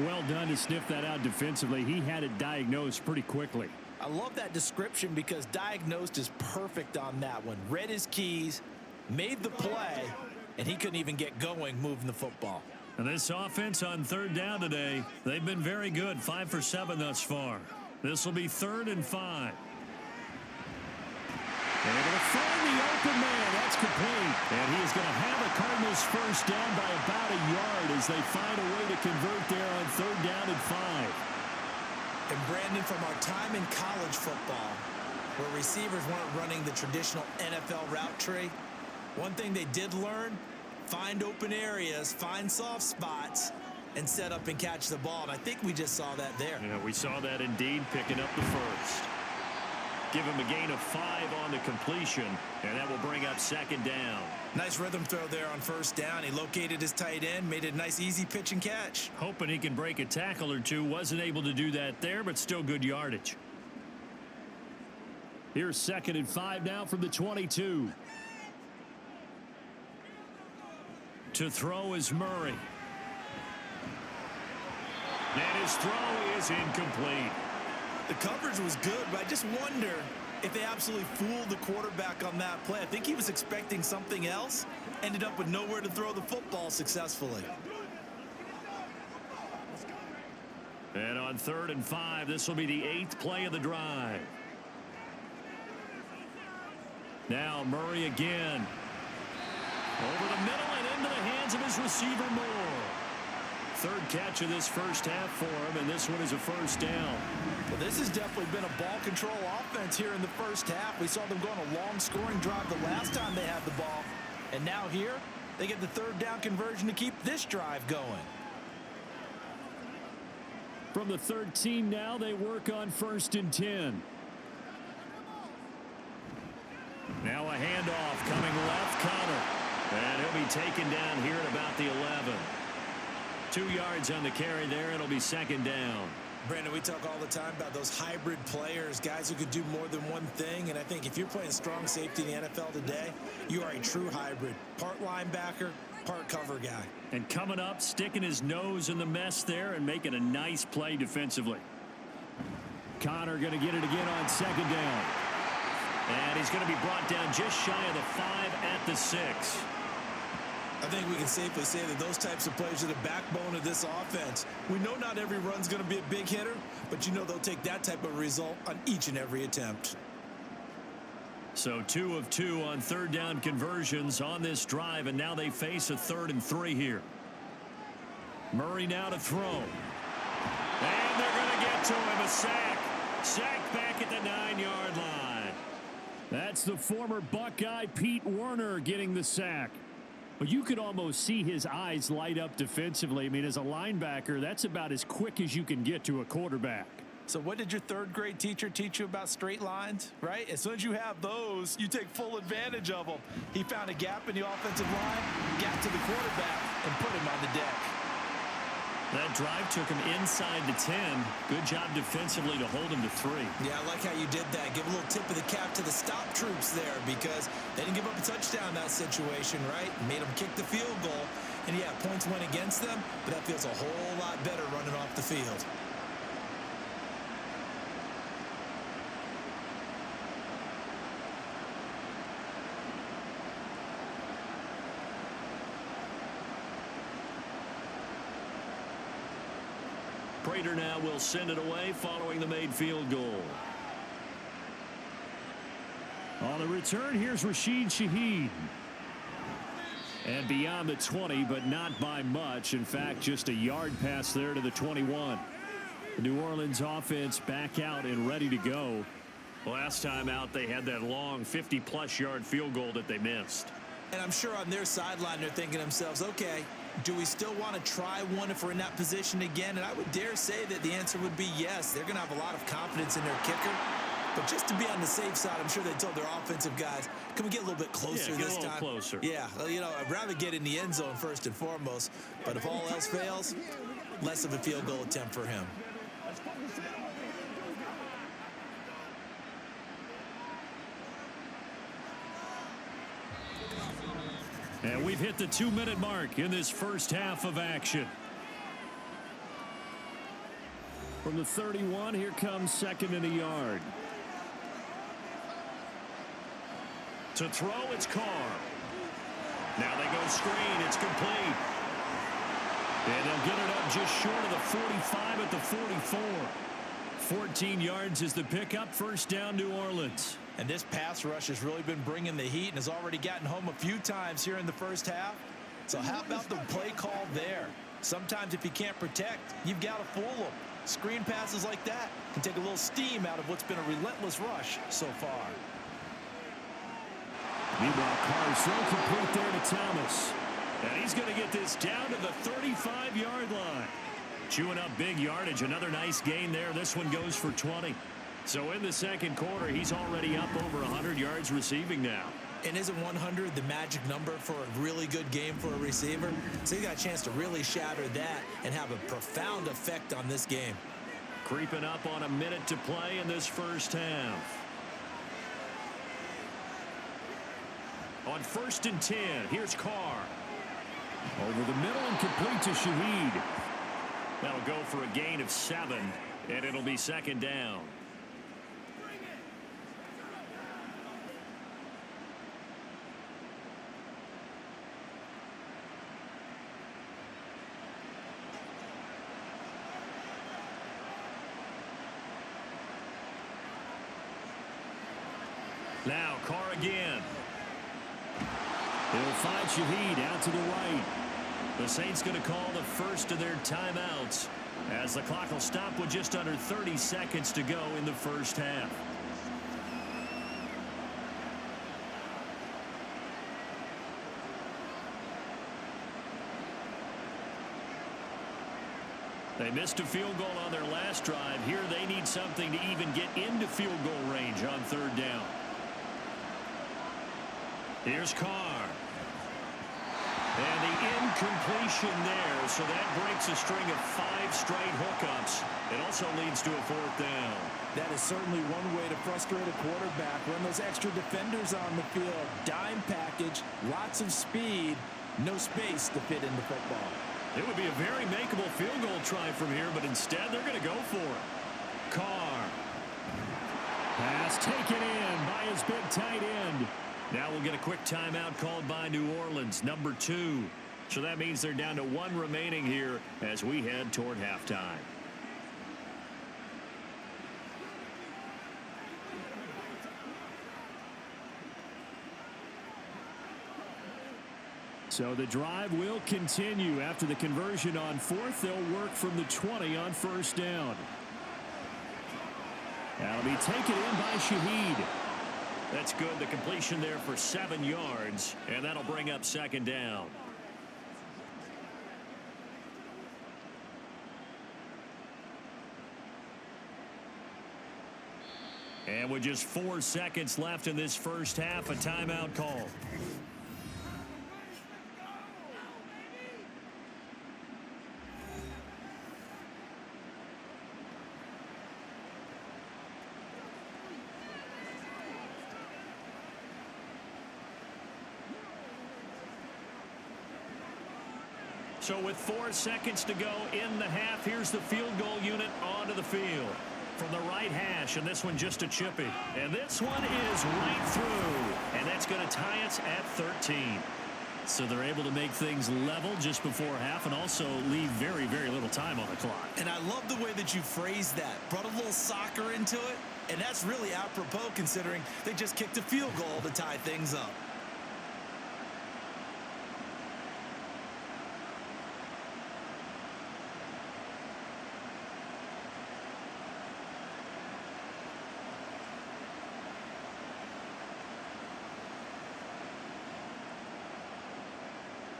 Well done to sniff that out defensively. He had it diagnosed pretty quickly. I love that description, because diagnosed is perfect on that one. Read his keys, made the play, and he couldn't even get going moving the football. And this offense on 3rd down today, they've been very good. 5 for 7 thus far. This will be 3rd and 5. They're able to find the open man. That's complete. And he is going to have a Cardinals first down by about a yard as they find a way to convert there on 3rd down and 5. And Brandon, from our time in college football, where receivers weren't running the traditional NFL route tree, one thing they did learn, find open areas, find soft spots, and set up and catch the ball. And I think we just saw that there. Yeah, we saw that indeed, picking up the first. give him a gain of 5 on the completion, and that will bring up second down. Nice rhythm throw there on first down. He located his tight end, made it a nice easy pitch and catch. Hoping he can break a tackle or two. Wasn't able to do that there, but still good yardage. Here's 2nd and 5 now from the 22. To throw is Murray. And his throw is incomplete. The coverage was good, but I just wonder if they absolutely fooled the quarterback on that play. I think he was expecting something else. Ended up with nowhere to throw the football successfully. And on 3rd and 5, this will be the 8th play of the drive. Now Murray again. Over the middle and into the hands of his receiver Moore. 3rd catch of this first half for him, and this one is a first down. Well, this has definitely been a ball control offense here in the first half. We saw them go on a long scoring drive the last time they had the ball. And now here, they get the 3rd down conversion to keep this drive going. From the 13 now, they work on 1st and 10. Now a handoff coming left, Connor. And he'll be taken down here at about the 11. 2 yards on the carry there. It'll be second down. Brandon, we talk all the time about those hybrid players, guys who could do more than one thing. And I think if you're playing strong safety in the NFL today, you are a true hybrid. Part linebacker, part cover guy. And coming up, sticking his nose in the mess there and making a nice play defensively. Connor going to get it again on second down. And he's going to be brought down just shy of the 5 at the 6. I think we can safely say that those types of plays are the backbone of this offense. We know not every run's going to be a big hitter, but you know they'll take that type of result on each and every attempt. So 2 of 2 on 3rd down conversions on this drive, and now they face a 3rd and 3 here. Murray now to throw. And they're going to get to him, a sack. Sack back at the 9-yard line. That's the former Buckeye Pete Werner getting the sack. But you could almost see his eyes light up defensively. I mean, as a linebacker, that's about as quick as you can get to a quarterback. So what did your 3rd grade teacher teach you about straight lines, right? As soon as you have those, you take full advantage of them. He found a gap in the offensive line, got to the quarterback, and put him on the deck. That drive took him inside the 10. Good job defensively to hold him to 3. Yeah, I like how you did that. Give a little tip of the cap to the stop troops there because they didn't give up a touchdown in that situation, right? Made them kick the field goal. And, yeah, points went against them, but that feels a whole lot better running off the field. Prater now will send it away following the made field goal. On the return, here's Rashid Shaheed. And beyond the 20, but not by much. In fact, just a yard pass there to the 21. The New Orleans offense back out and ready to go. Last time out, they had that long 50-plus yard field goal that they missed. And I'm sure on their sideline, they're thinking to themselves, okay, do we still want to try one if we're in that position again? And I would dare say that the answer would be yes. They're going to have a lot of confidence in their kicker. But just to be on the safe side, I'm sure they told their offensive guys, can we get a little bit closer this time? Get a little closer. Yeah, well, you know, I'd rather get in the end zone first and foremost. But if all else fails, less of a field goal attempt for him. And we've hit the 2-minute mark in this first half of action. From the 31, here comes 2nd and a yard. To throw, it's Carr. Now they go screen. It's complete. And they'll get it up just short of the 45 at the 44. 14 yards is the pickup. First down, New Orleans. And this pass rush has really been bringing the heat and has already gotten home a few times here in the first half. So how about the play call there? Sometimes if you can't protect, you've got to fool them. Screen passes like that can take a little steam out of what's been a relentless rush so far. Meanwhile, Carr so complete there to Thomas. And he's going to get this down to the 35-yard line. Chewing up big yardage. Another nice gain there. This one goes for 20. So in the second quarter, he's already up over 100 yards receiving now. And isn't 100 the magic number for a really good game for a receiver? So he got a chance to really shatter that and have a profound effect on this game. Creeping up on a minute to play in this first half. On 1st and 10, here's Carr. Over the middle and complete to Shaheed. That'll go for a gain of 7, and it'll be second down. Now Carr again. He'll find Shaheed out to the right. The Saints going to call the first of their timeouts as the clock will stop with just under 30 seconds to go in the first half. They missed a field goal on their last drive. Here they need something to even get into field goal range on 3rd down. Here's Carr. And the incompletion there, so that breaks a string of 5 straight hookups. It also leads to a 4th down. That is certainly one way to frustrate a quarterback. Run those extra defenders on the field. Dime package, lots of speed, no space to fit into football. It would be a very makeable field goal try from here, but instead they're going to go for it. Carr. Pass taken in by his big tight end. Now we'll get a quick timeout called by New Orleans, number 2. So that means they're down to 1 remaining here as we head toward halftime. So the drive will continue. After the conversion on 4th, they'll work from the 20 on 1st down. That'll be taken in by Shaheed. That's good. The completion there for 7 yards, and that'll bring up 2nd down. And with just 4 seconds left in this first half, a timeout call. So with 4 seconds to go in the half, here's the field goal unit onto the field. From the right hash, and this one just a chippy. And this one is right through. And that's going to tie us at 13. So they're able to make things level just before half and also leave very, very little time on the clock. And I love the way that you phrased that. Brought a little soccer into it. And that's really apropos considering they just kicked a field goal to tie things up.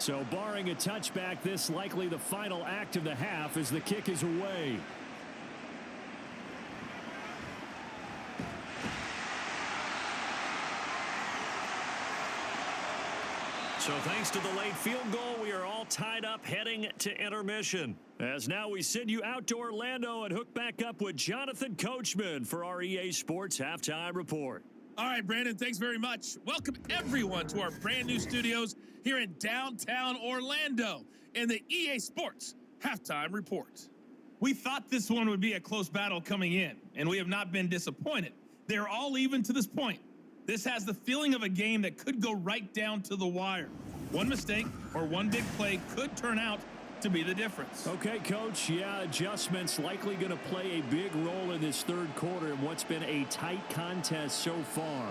So barring a touchback, this likely the final act of the half as the kick is away. So thanks to the late field goal, we are all tied up heading to intermission. As now we send you out to Orlando and hook back up with Jonathan Coachman for our EA Sports Halftime Report. All right, Brandon, thanks very much. Welcome, everyone, to our brand new studios here in downtown Orlando in the EA Sports Halftime Report. We thought this one would be a close battle coming in, and we have not been disappointed. They're all even to this point. This has the feeling of a game that could go right down to the wire. One mistake or one big play could turn out to be the difference. Okay, Coach. Yeah, adjustments likely going to play a big role in this third quarter in what's been a tight contest so far.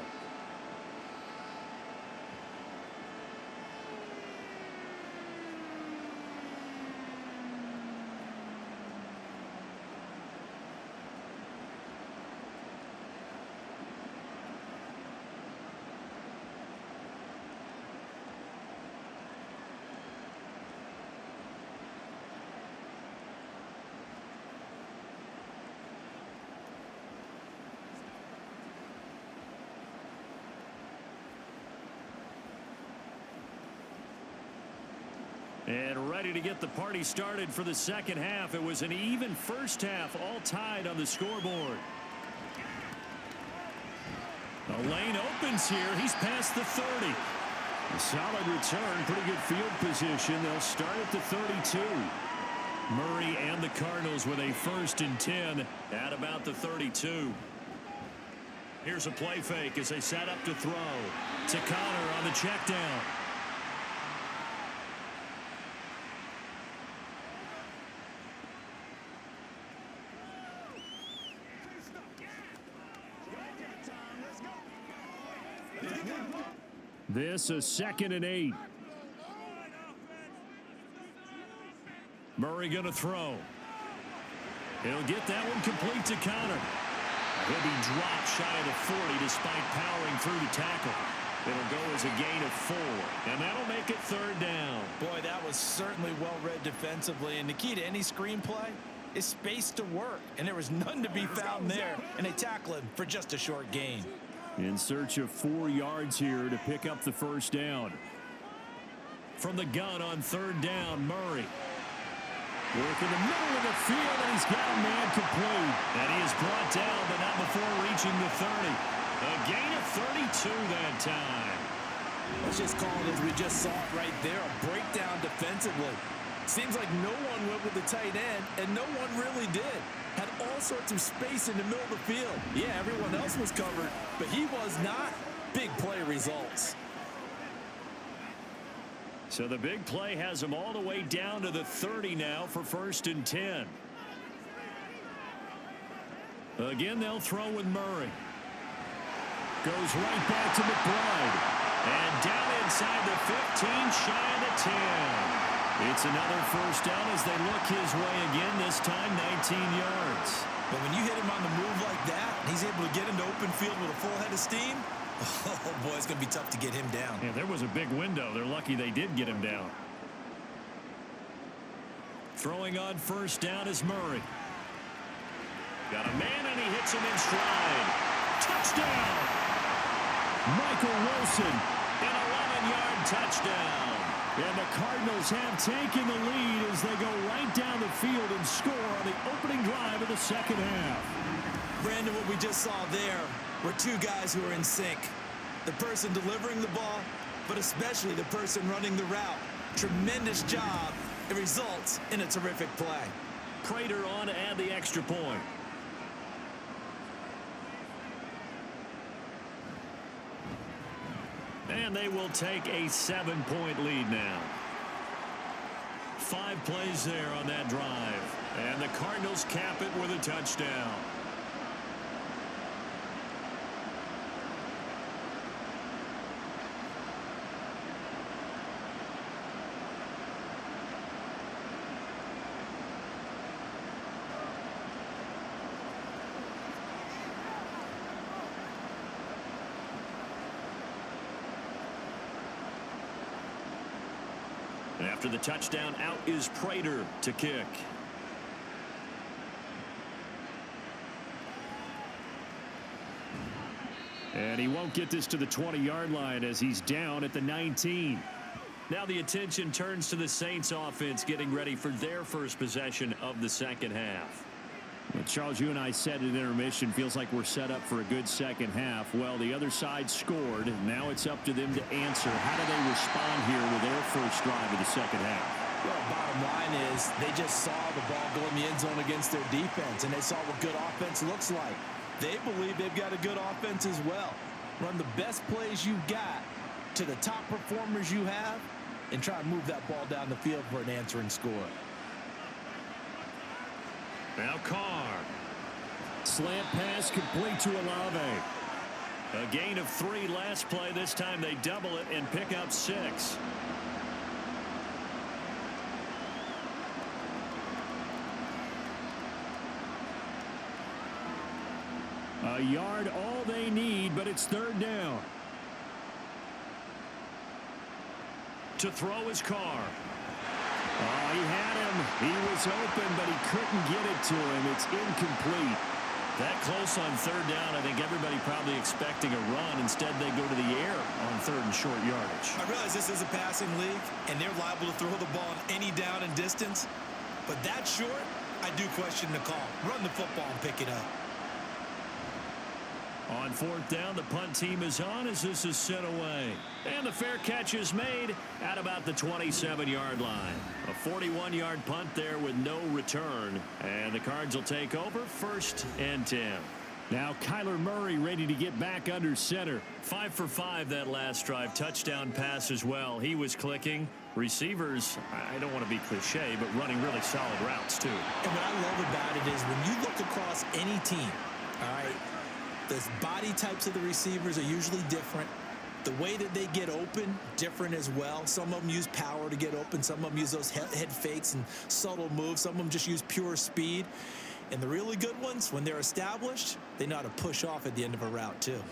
And ready to get the party started for the second half. It was an even first half, all tied on the scoreboard. The lane opens here. He's past the 30. A solid return, pretty good field position. They'll start at the 32. Murray and the Cardinals with a 1st and 10 at about the 32. Here's a play fake as they set up to throw. To Connor on the check down. This a 2nd and 8. Murray going to throw. He'll get that one complete to Connor. He'll be dropped shy of the 40 despite powering through the tackle. It'll go as a gain of 4, and that'll make it 3rd down. Boy, that was certainly well read defensively, and the key to any screenplay is space to work, and there was none to be found there, and they tackle him for just a short gain. In search of 4 yards here to pick up the 1st down. From the gun on 3rd down, Murray. Work in the middle of the field, and he's got a man complete. And he is brought down, but not before reaching the 30. A gain of 32 that time. Let's just call it as we just saw it right there, a breakdown defensively. Seems like no one went with the tight end, and no one really did. Had all sorts of space in the middle of the field. Yeah, everyone else was covered, but he was not. Big play results. So the big play has him all the way down to the 30 now for 1st and 10. Again, they'll throw with Murray. Goes right back to McBride. And down inside the 15, shy of the 10. It's another 1st down as they look his way again, this time 19 yards. But when you hit him on the move like that, he's able to get into open field with a full head of steam. Oh, boy, it's going to be tough to get him down. Yeah, there was a big window. They're lucky they did get him down. Throwing on 1st down is Murray. Got a man, and he hits him in stride. Touchdown! Michael Wilson, an 11-yard touchdown. And the Cardinals have taken the lead as they go right down the field and score on the opening drive of the second half. Brandon, what we just saw there were 2 guys who are in sync. The person delivering the ball, but especially the person running the route. Tremendous job. It results in a terrific play. Prater on to add the extra point. And they will take a 7-point lead now. 5 plays there on that drive. And the Cardinals cap it with a touchdown. After the touchdown, out is Prater to kick. And he won't get this to the 20-yard line as he's down at the 19. Now the attention turns to the Saints offense getting ready for their first possession of the second half. Well, Charles, you and I said at intermission, feels like we're set up for a good second half. Well, the other side scored. Now it's up to them to answer. How do they respond here with their first drive of the second half? Well, bottom line is they just saw the ball go in the end zone against their defense, and they saw what good offense looks like. They believe they've got a good offense as well. Run the best plays you've got to the top performers you have and try to move that ball down the field for an answering score. Now Carr. Slant pass complete to Olave. A gain of 3 last play. This time they double it and pick up 6. A yard all they need, but it's 3rd down. To throw is Carr. Oh, he had him. He was open, but he couldn't get it to him. It's incomplete. That close on third down, I think everybody probably expecting a run. Instead, they go to the air on third and short yardage. I realize this is a passing league, and they're liable to throw the ball on any down and distance. But that short, I do question the call. Run the football and pick it up. On fourth down, the punt team is on as this is sent away. And the fair catch is made at about the 27-yard line. A 41-yard punt there with no return. And the Cards will take over 1st and 10. Now Kyler Murray ready to get back under center. 5 for 5 that last drive. Touchdown pass as well. He was clicking. Receivers, I don't want to be cliche, but running really solid routes too. And what I love about it is when you look across any team, all right, the body types of the receivers are usually different. The way that they get open, different as well. Some of them use power to get open. Some of them use those head fakes and subtle moves. Some of them just use pure speed. And the really good ones, when they're established, they know how to push off at the end of a route too.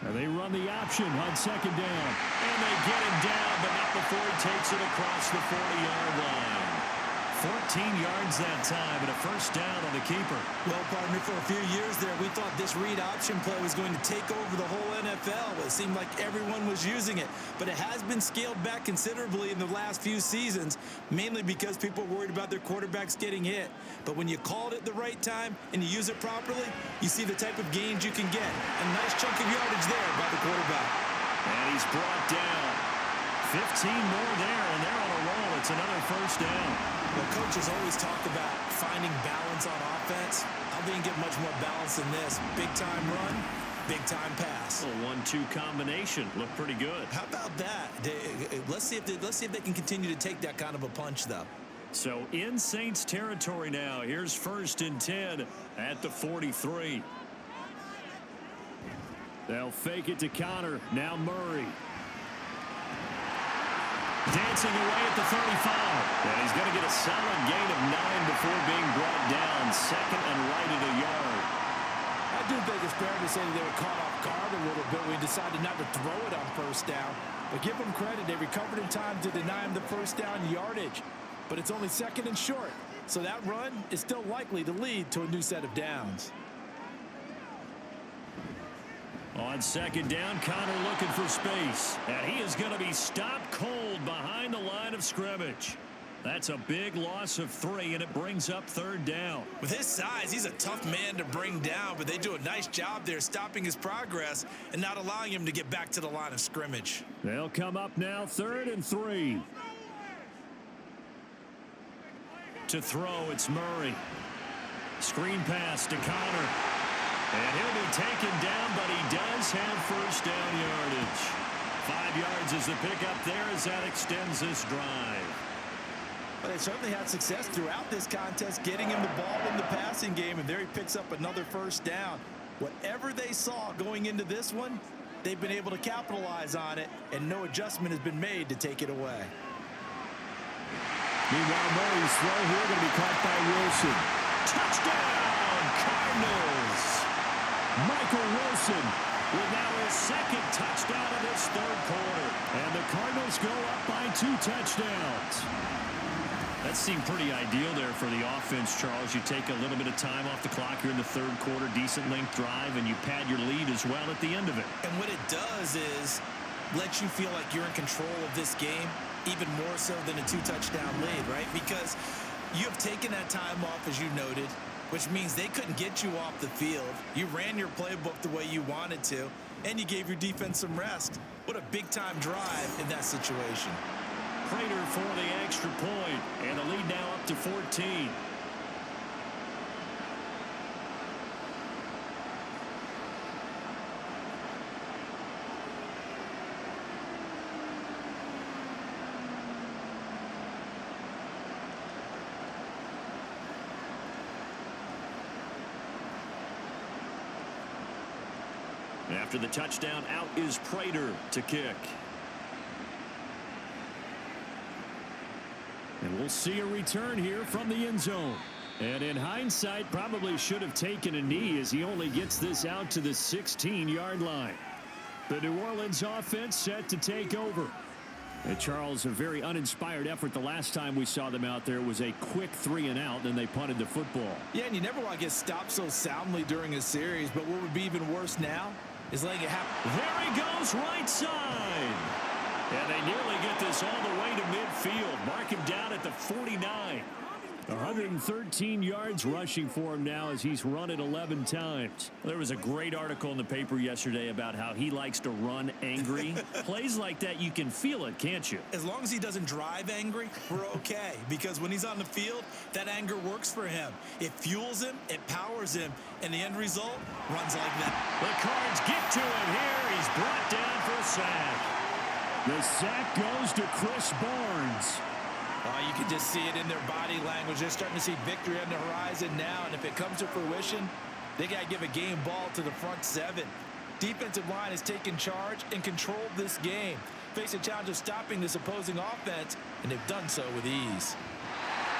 And they run the option on second down. And they get him down, but not before he takes it across the 40-yard line. 14 yards that time and a first down on the keeper. Well, partner, for a few years there, we thought this read option play was going to take over the whole NFL. It seemed like everyone was using it. But it has been scaled back considerably in the last few seasons, mainly because people are worried about their quarterbacks getting hit. But when you call it at the right time and you use it properly, you see the type of gains you can get. A nice chunk of yardage there by the quarterback. And he's brought down. 15 more there, and they're on a roll. It's another first down. Well, coaches always talk about finding balance on offense. I didn't get much more balance than this. Big-time run, big-time pass. A 1-2 combination. Looked pretty good. How about that? Let's see if they can continue to take that kind of a punch, though. So in Saints territory now. Here's 1st and 10 at the 43. They'll fake it to Connor. Now Murray. Dancing away at the 35. And he's going to get a solid gain of 9 before being brought down. 2nd and right at a yard. I do think it's fair to say that they were caught off guard a little bit. We decided not to throw it on first down. But give them credit. They recovered in time to deny him the first down yardage. But it's only 2nd and short. So that run is still likely to lead to a new set of downs. On 2nd down, Connor looking for space. And he is going to be stopped cold behind the line of scrimmage. That's a big loss of 3, and it brings up 3rd down. With his size, he's a tough man to bring down, but they do a nice job there stopping his progress and not allowing him to get back to the line of scrimmage. They'll come up now 3rd and 3. To throw, it's Murray. Screen pass to Connor. And he'll be taken down, but he does have first down yardage. 5 yards is the pickup there as that extends this drive. But they certainly had success throughout this contest, getting him the ball in the passing game, and there he picks up another first down. Whatever they saw going into this one, they've been able to capitalize on it, and no adjustment has been made to take it away. Meanwhile, Murray's throw here going to be caught by Wilson. Touchdown, Cardinals! Michael Wilson with now his 2nd touchdown of this 3rd quarter. And the Cardinals go up by 2 touchdowns. That seemed pretty ideal there for the offense, Charles. You take a little bit of time off the clock here in the 3rd quarter, decent length drive, and you pad your lead as well at the end of it. And what it does is let you feel like you're in control of this game, even more so than a 2-touchdown lead, right? Because you have taken that time off, as you noted, which means they couldn't get you off the field. You ran your playbook the way you wanted to, and you gave your defense some rest. What a big-time drive in that situation. Prater for the extra point, and the lead now up to 14. After the touchdown, out is Prater to kick. And we'll see a return here from the end zone. And in hindsight, probably should have taken a knee as he only gets this out to the 16-yard line. The New Orleans offense set to take over. And Charles, a very uninspired effort the last time we saw them out there. It was a quick 3-and-out, and they punted the football. Yeah, and you never want to get stopped so soundly during a series, but what would be even worse now is letting it happen. There he goes, right side. And they nearly get this all the way to midfield. Mark him down at the 49. 113 yards rushing for him now as he's run it 11 times. There was a great article in the paper yesterday about how he likes to run angry. Plays like that, you can feel it, can't you? As long as he doesn't drive angry, we're okay. Because when he's on the field, that anger works for him. It fuels him, it powers him, and the end result runs like that. The Cards get to him here. He's brought down for a sack. The sack goes to Chris Barnes. You can just see it in their body language. They're starting to see victory on the horizon now, and if it comes to fruition, they got to give a game ball to the front seven. Defensive line has taken charge and controlled this game. Face a challenge of stopping this opposing offense, and they've done so with ease.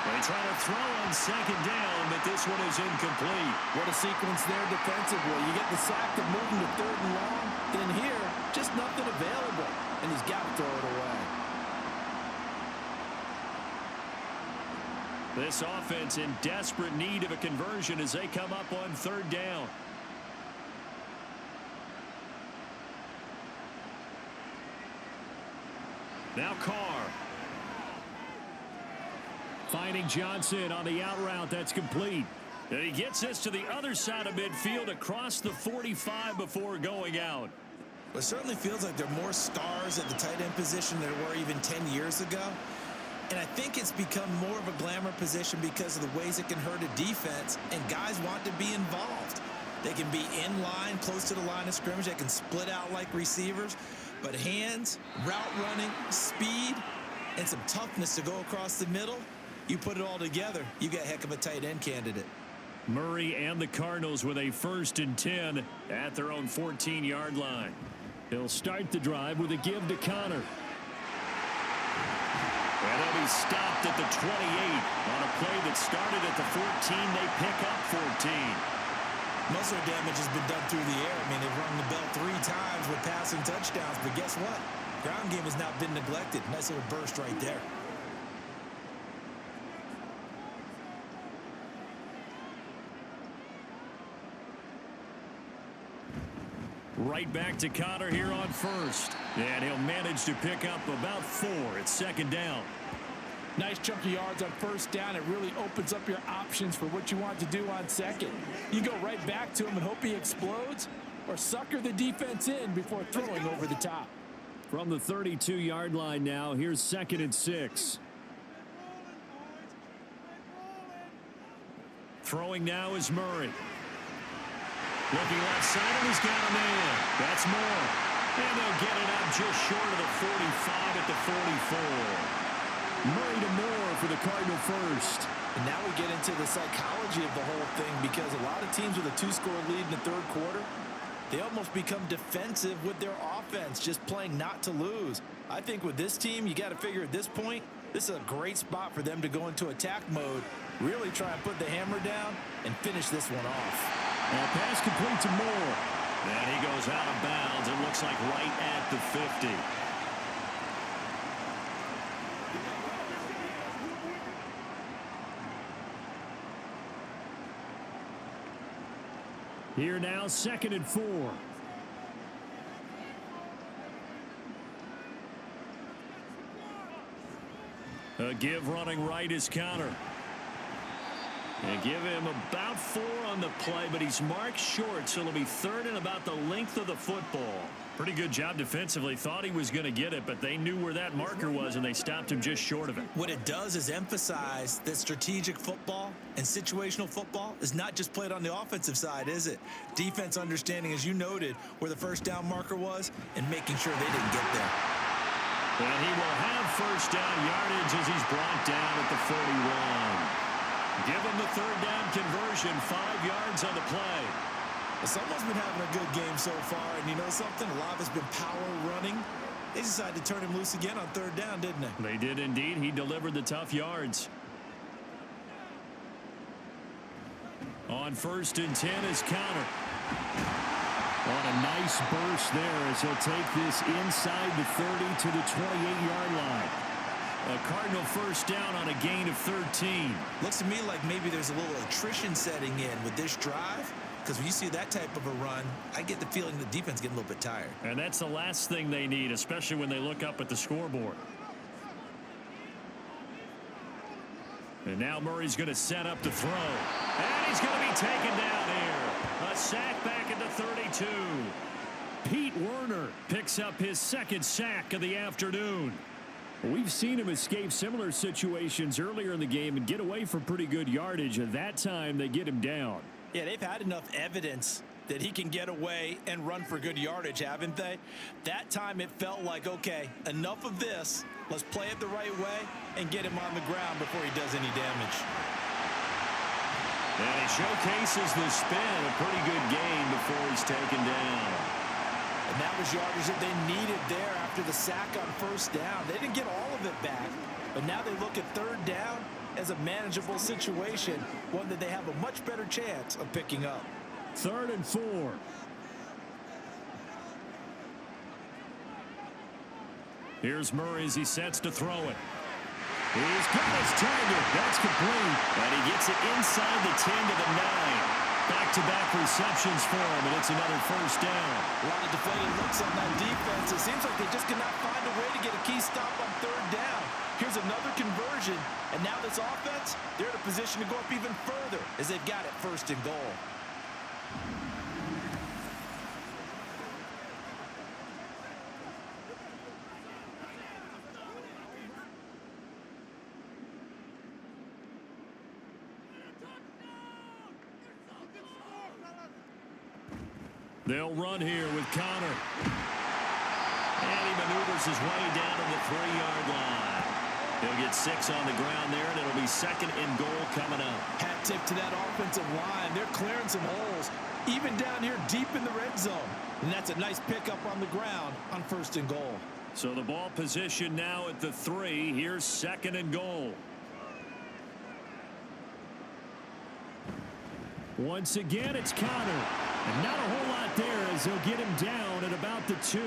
They try to throw on second down, but this one is incomplete. What a sequence there defensively. You get the sack to move them to 3rd and long, then here, just nothing available, and he's got to throw it away. This offense in desperate need of a conversion as they come up on 3rd down. Now Carr. Finding Johnson on the out route. That's complete. And he gets this to the other side of midfield across the 45 before going out. Well, it certainly feels like there are more stars at the tight end position than there were even 10 years ago. And I think it's become more of a glamour position because of the ways it can hurt a defense, and guys want to be involved. They can be in line, close to the line of scrimmage. They can split out like receivers. But hands, route running, speed, and some toughness to go across the middle, you put it all together, you got a heck of a tight end candidate. Murray and the Cardinals with a 1st and 10 at their own 14-yard line. They'll start the drive with a give to Connor. And then he's stopped at the 28 on a play that started at the 14. They pick up 14. Most of their damage has been done through the air. I mean, they've rung the bell 3 times with passing touchdowns, but guess what? Ground game has not been neglected. Nice little burst right there. Right back to Connor here on 1st. And he'll manage to pick up about 4 at 2nd down. Nice chunk of yards on 1st down. It really opens up your options for what you want to do on 2nd. You go right back to him and hope he explodes, or sucker the defense in before throwing over the top. From the 32-yard line now, here's 2nd and 6. Throwing now is Murray. Looking left side, and he's got a man. That's Moore. And they'll get it up just short of the 45 at the 44. Murray to Moore for the Cardinal 1st. And now we get into the psychology of the whole thing, because a lot of teams with a 2-score lead in the 3rd quarter, they almost become defensive with their offense, just playing not to lose. I think with this team, you got to figure at this point, this is a great spot for them to go into attack mode, really try and put the hammer down and finish this one off. Now pass complete to Moore. And he goes out of bounds. It looks like right at the 50. Here now, 2nd and 4. A give running right is Connor. And give him about 4 on the play, but he's marked short, so it'll be 3rd and about the length of the football. Pretty good job defensively. Thought he was going to get it, but they knew where that marker was, and they stopped him just short of it. What it does is emphasize that strategic football and situational football is not just played on the offensive side, is it? Defense understanding, as you noted, where the 1st down marker was and making sure they didn't get there. And he will have 1st down yardage as he's brought down at the 41. Give him the 3rd down conversion, 5 yards on the play. Well, someone's been having a good game so far, and you know something? A lot of it's been power running. They decided to turn him loose again on 3rd down, didn't they? They did indeed. He delivered the tough yards. On 1st and 10 is Connor. On a nice burst there as he'll take this inside the 30 to the 28-yard line. A Cardinal first down on a gain of 13. Looks to me like maybe there's a little attrition setting in with this drive, because when you see that type of a run, I get the feeling the defense getting a little bit tired. And that's the last thing they need, especially when they look up at the scoreboard. And now Murray's going to set up to throw. And he's going to be taken down here. A sack back at the 32. Pete Werner picks up his second sack of the afternoon. We've seen him escape similar situations earlier in the game and get away from pretty good yardage. At that time, they get him down. Yeah, they've had enough evidence that he can get away and run for good yardage, haven't they? That time it felt like, okay, enough of this. Let's play it the right way and get him on the ground before he does any damage. And he showcases the spin, a pretty good gain before he's taken down. And that was yardage that they needed there after the sack on first down. They didn't get all of it back, but now they look at third down as a manageable situation, one that they have a much better chance of picking up. 3rd and 4. Here's Murray as he sets to throw it. He's got his target. That's complete. And he gets it inside the 10 to the 9. Back-to-back receptions for him, and it's another first down. A lot of deflated looks on that defense. It seems like they just cannot find a way to get a key stop on third down. Here's another conversion, and now this offense, they're in a position to go up even further as they've got it 1st and goal. They'll run here with Connor. And he maneuvers his way down to the 3-yard line. He'll get 6 on the ground there, and it'll be 2nd and goal coming up. Hat tip to that offensive line. They're clearing some holes, even down here deep in the red zone. And that's a nice pickup on the ground on 1st and goal. So the ball position now at the 3. Here's 2nd and goal. Once again, it's Connor. And not a whole lot there as they'll get him down at about the 2.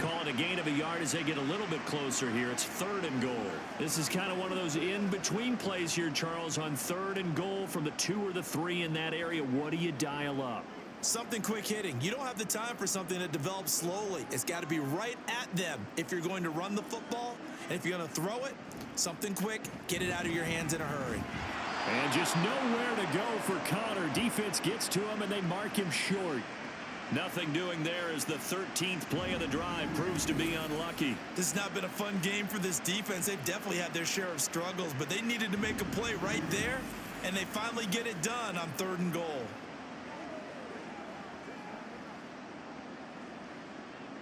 Call it a gain of a yard as they get a little bit closer here. It's 3rd and goal. This is kind of one of those in-between plays here, Charles, on 3rd and goal from the 2 or the 3 in that area. What do you dial up? Something quick hitting. You don't have the time for something that develops slowly. It's got to be right at them if you're going to run the football. And if you're going to throw it, something quick, get it out of your hands in a hurry. And just nowhere to go for Connor. Defense gets to him, and they mark him short. Nothing doing there as the 13th play of the drive proves to be unlucky. This has not been a fun game for this defense. They've definitely had their share of struggles, but they needed to make a play right there, and they finally get it done on 3rd and goal.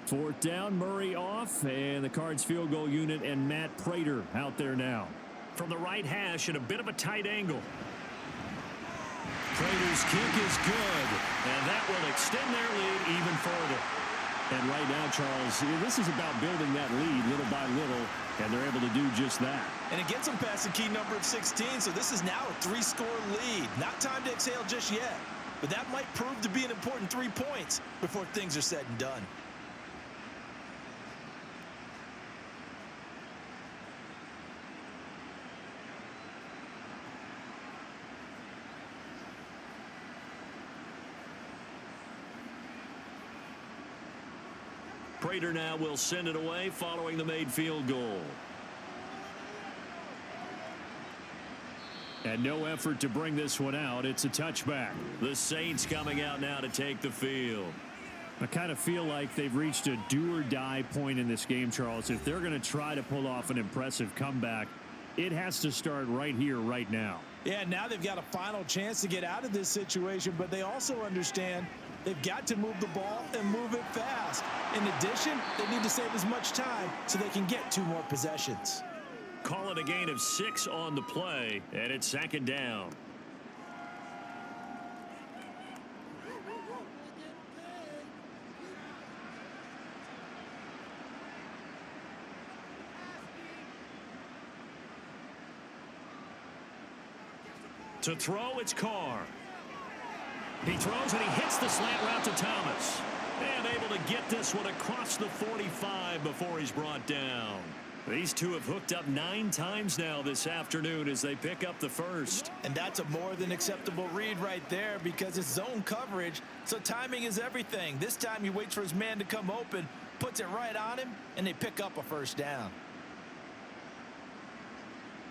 4th down, Murray off, and the Cards field goal unit and Matt Prater out there now. From the right hash at a bit of a tight angle. Prater's kick is good, and that will extend their lead even further. And right now, Charles, this is about building that lead little by little, and they're able to do just that. And it gets them past the key number of 16, so this is now a 3-score lead. Not time to exhale just yet, but that might prove to be an important 3 points before things are said and done. Prater now will send it away following the made field goal. And no effort to bring this one out. It's a touchback. The Saints coming out now to take the field. I kind of feel like they've reached a do-or-die point in this game, Charles. If they're going to try to pull off an impressive comeback, it has to start right here, right now. Yeah, now they've got a final chance to get out of this situation, but they also understand they've got to move the ball and move it fast. In addition, they need to save as much time so they can get 2 more possessions. Call it a gain of 6 on the play, and it's 2nd down. To throw, it's Carr. He throws and he hits the slant route to Thomas. And able to get this one across the 45 before he's brought down. These two have hooked up 9 times now this afternoon as they pick up the first. And that's a more than acceptable read right there because it's zone coverage, so timing is everything. This time he waits for his man to come open, puts it right on him, and they pick up a first down.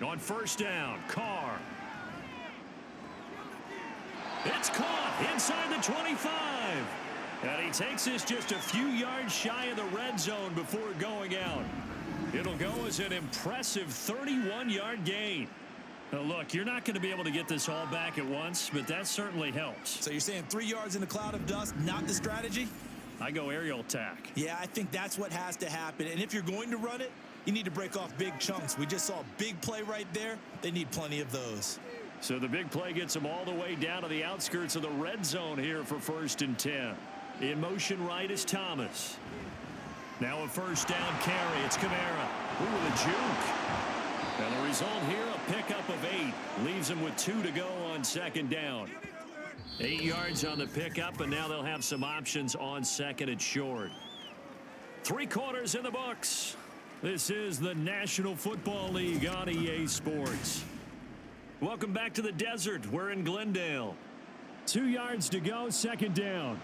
On first down, Carr. It's caught inside the 25. And he takes this just a few yards shy of the red zone before going out. It'll go as an impressive 31-yard gain. Now, look, you're not going to be able to get this all back at once, but that certainly helps. So you're saying 3 yards in a cloud of dust, not the strategy? I go aerial attack. Yeah, I think that's what has to happen. And if you're going to run it, you need to break off big chunks. We just saw a big play right there. They need plenty of those. So the big play gets them all the way down to the outskirts of the red zone here for 1st and 10. In motion right is Thomas. Now a first down carry. It's Kamara. Ooh, the juke. And the result here, a pickup of 8. Leaves him with 2 to go on 2nd down. 8 yards on the pickup, and now they'll have some options on 2nd and short. 3 quarters in the books. This is the National Football League on EA Sports. Welcome back to the desert. We're in Glendale. 2 yards to go, 2nd down.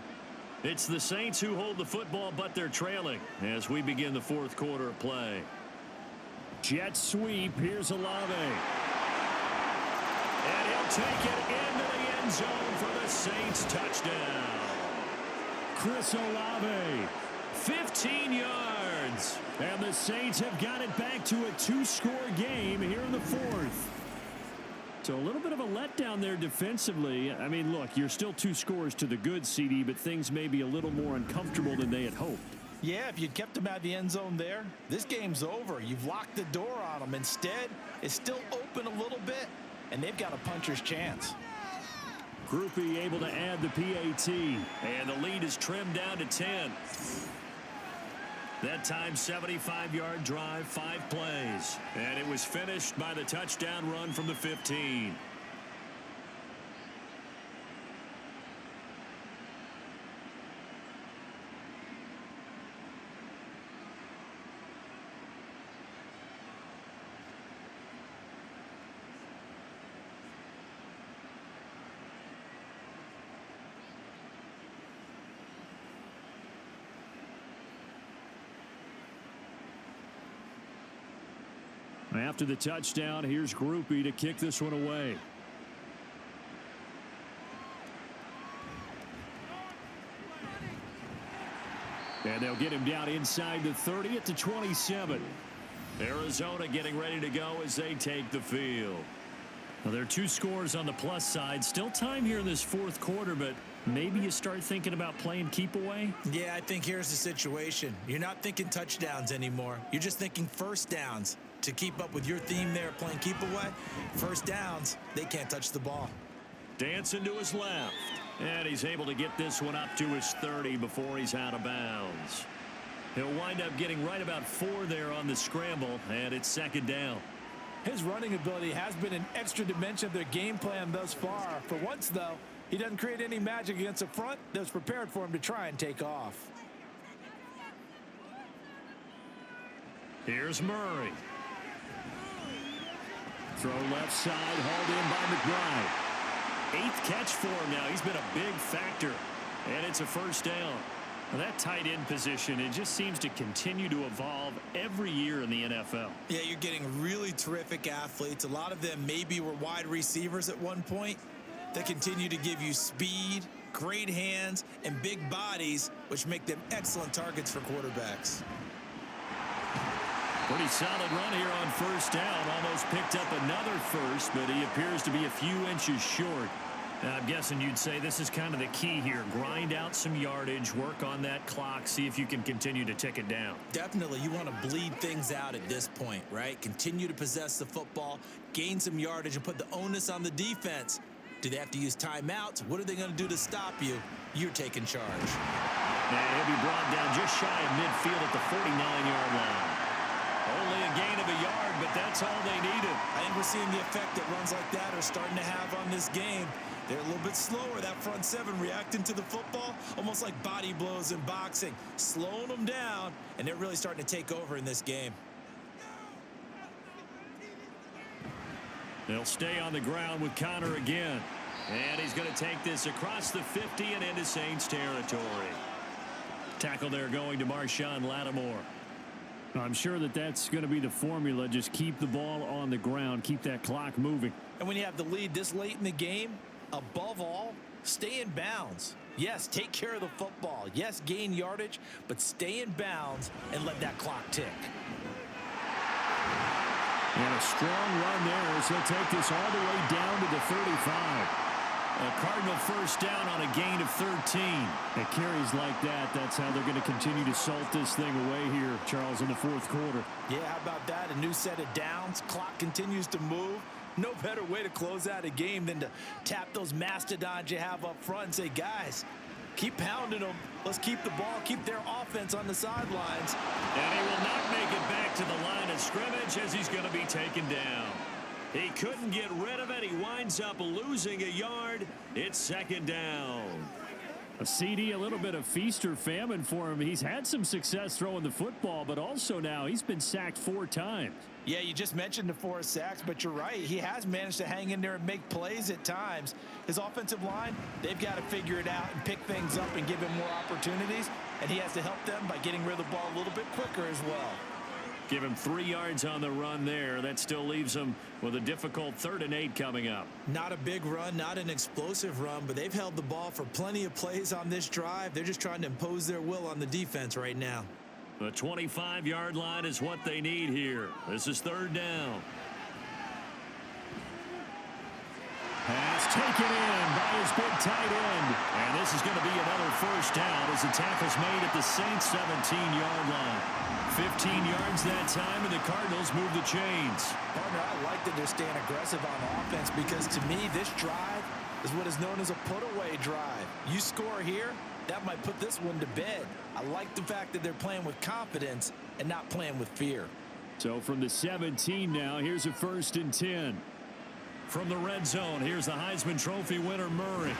It's the Saints who hold the football, but they're trailing as we begin the 4th quarter of play. Jet sweep. Here's Olave. And he'll take it into the end zone for the Saints touchdown. Chris Olave, 15 yards. And the Saints have got it back to a 2-score game here in the 4th. So a little bit of a letdown there defensively. I mean, look, you're still 2 scores to the good, CD, but things may be a little more uncomfortable than they had hoped. Yeah, if you kept him out of the end zone there, this game's over. You've locked the door on him. Instead, it's still open a little bit, and they've got a puncher's chance. Groupie able to add the PAT, and the lead is trimmed down to 10. That time, 75-yard drive, 5 plays. And it was finished by the touchdown run from the 15. After the touchdown, here's Groupie to kick this one away. And they'll get him down inside the 30 at the 27. Arizona getting ready to go as they take the field. Well, there are 2 scores on the plus side. Still time here in this 4th quarter, but maybe you start thinking about playing keep away? Yeah, I think here's the situation. You're not thinking touchdowns anymore. You're just thinking first downs. To keep up with your theme there, playing keep away, first downs, they can't touch the ball. Dancing to his left. And he's able to get this one up to his 30 before he's out of bounds. He'll wind up getting right about 4 there on the scramble, and it's 2nd down. His running ability has been an extra dimension of their game plan thus far. For once, though, he doesn't create any magic against the front that was prepared for him to try and take off. Here's Murray. Throw left side, hauled in by McBride. 8th catch for him now. He's been a big factor, and it's a first down. Well, that tight end position, it just seems to continue to evolve every year in the NFL. Yeah, you're getting really terrific athletes. A lot of them maybe were wide receivers at one point. They continue to give you speed, great hands, and big bodies, which make them excellent targets for quarterbacks. Pretty solid run here on first down. Almost picked up another first, but he appears to be a few inches short. Now, I'm guessing you'd say this is kind of the key here. Grind out some yardage, work on that clock, see if you can continue to tick it down. Definitely. You want to bleed things out at this point, right? Continue to possess the football, gain some yardage, and put the onus on the defense. Do they have to use timeouts? What are they going to do to stop you? You're taking charge. And he'll be brought down just shy of midfield at the 49-yard line. Only gain of a yard, but that's all they needed. I think we're seeing the effect that runs like that are starting to have on this game. They're a little bit slower, that front seven reacting to the football, almost like body blows in boxing, slowing them down, and they're really starting to take over in this game. They'll stay on the ground with Connor again. And he's going to take this across the 50 and into Saints territory. Tackle there going to Marshawn Lattimore. I'm sure that's going to be the formula. Just keep the ball on the ground. Keep that clock moving. And when you have the lead this late in the game, above all, stay in bounds. Yes, take care of the football. Yes, gain yardage, but stay in bounds and let that clock tick. And a strong run there as he'll take this all the way down to the 35. A Cardinal first down on a gain of 13. At carries like that, that's how they're going to continue to salt this thing away here, Charles, in the fourth quarter. Yeah, how about that? A new set of downs. Clock continues to move. No better way to close out a game than to tap those mastodons you have up front and say, guys, keep pounding them. Let's keep the ball, keep their offense on the sidelines. And he will not make it back to the line of scrimmage as he's going to be taken down. He couldn't get rid of it. He winds up losing a yard. It's second down. A CD, a little bit of feast or famine for him. He's had some success throwing the football, but also now he's been sacked 4 times. Yeah, you just mentioned the 4 sacks, but you're right. He has managed to hang in there and make plays at times. His offensive line, they've got to figure it out and pick things up and give him more opportunities, and he has to help them by getting rid of the ball a little bit quicker as well. Give him 3 yards on the run there. That still leaves him with a difficult 3rd and 8 coming up. Not a big run, not an explosive run, but they've held the ball for plenty of plays on this drive. They're just trying to impose their will on the defense right now. The 25-yard line is what they need here. This is 3rd down. Pass taken in by his big tight end. And this is going to be another first down as the tackle's made at the Saints' 17-yard line. 15 yards that time, and the Cardinals move the chains. Partner, I like that they're staying aggressive on offense because, to me, this drive is what is known as a put-away drive. You score here, that might put this one to bed. I like the fact that they're playing with confidence and not playing with fear. So from the 17 now, here's a 1st and 10. From the red zone, here's the Heisman Trophy winner, Murray.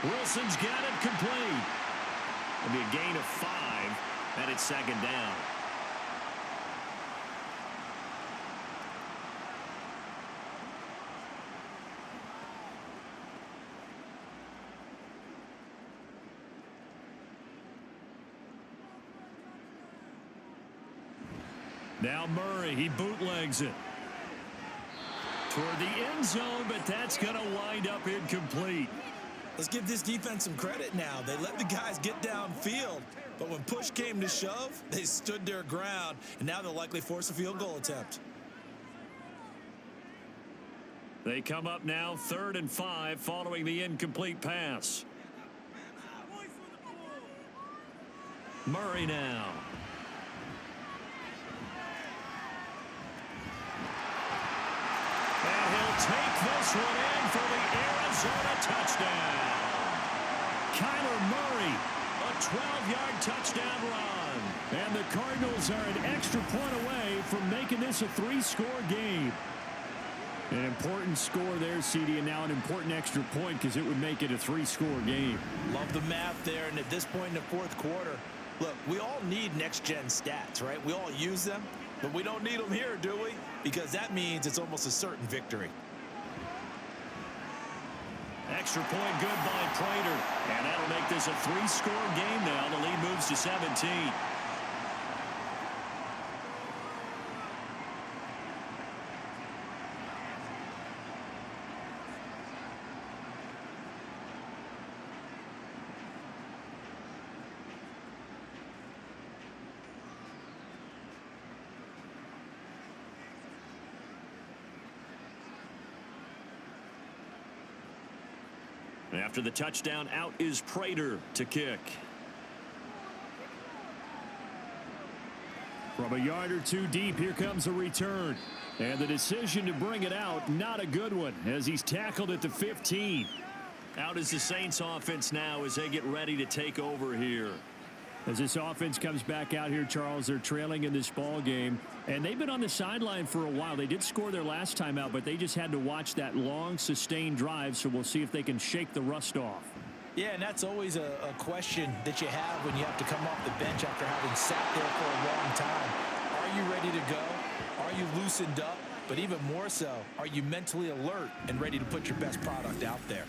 Wilson's got it complete. It'll be a gain of 5, and it's 2nd down. Now Murray, he bootlegs it toward the end zone, but that's going to wind up incomplete. Let's give this defense some credit now. They let the guys get downfield, but when push came to shove, they stood their ground, and now they'll likely force a field goal attempt. They come up now 3rd and 5 following the incomplete pass. Murray now. And he'll take this one in for the Arizona touchdown. Kyler Murray, a 12-yard touchdown run. And the Cardinals are an extra point away from making this a 3-score game. An important score there, CD, and now an important extra point because it would make it a 3-score game. Love the math there, and at this point in the fourth quarter, look, we all need next-gen stats, right? We all use them, but we don't need them here, do we? Because that means it's almost a certain victory. Extra point good by Prater, and that'll make this a 3-score game now. The lead moves to 17. After the touchdown, out is Prater to kick. From a yard or 2 deep, here comes a return. And the decision to bring it out, not a good one, as he's tackled at the 15. Out is the Saints offense now as they get ready to take over here. As this offense comes back out here, Charles, they're trailing in this ball game, and they've been on the sideline for a while. They did score their last time out, but they just had to watch that long, sustained drive, so we'll see if they can shake the rust off. Yeah, and that's always a question that you have when you have to come off the bench after having sat there for a long time. Are you ready to go? Are you loosened up? But even more so, are you mentally alert and ready to put your best product out there?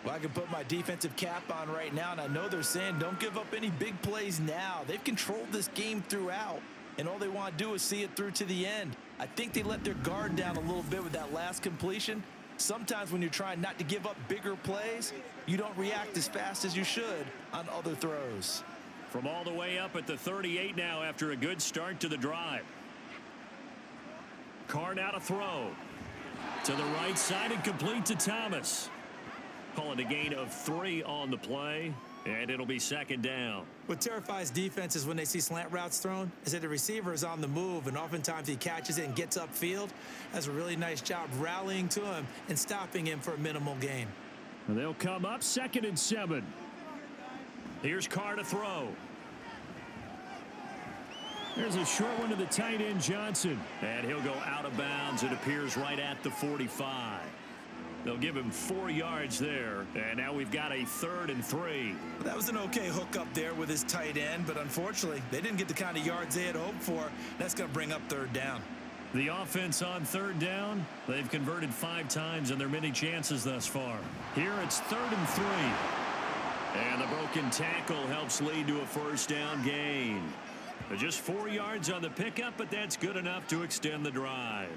Well, I can put my defensive cap on right now, and I know they're saying don't give up any big plays now. They've controlled this game throughout, and all they want to do is see it through to the end. I think they let their guard down a little bit with that last completion. Sometimes when you're trying not to give up bigger plays, you don't react as fast as you should on other throws. From all the way up at the 38 now after a good start to the drive. Carr now to throw. To the right side and complete to Thomas. Calling a gain of 3 on the play, and it'll be second down. What terrifies defenses when they see slant routes thrown is that the receiver is on the move, and oftentimes he catches it and gets upfield. Does a really nice job rallying to him and stopping him for a minimal gain. And they'll come up 2nd and 7. Here's Carr to throw. There's a short one to the tight end, Johnson. And he'll go out of bounds. It appears right at the 45. They'll give him 4 yards there. And now we've got a 3rd and 3. That was an okay hook up there with his tight end, but unfortunately, they didn't get the kind of yards they had hoped for. That's going to bring up 3rd down. The offense on 3rd down, they've converted 5 times in their many chances thus far. Here it's 3rd and 3. And the broken tackle helps lead to a 1st down gain. Just 4 yards on the pickup, but that's good enough to extend the drive.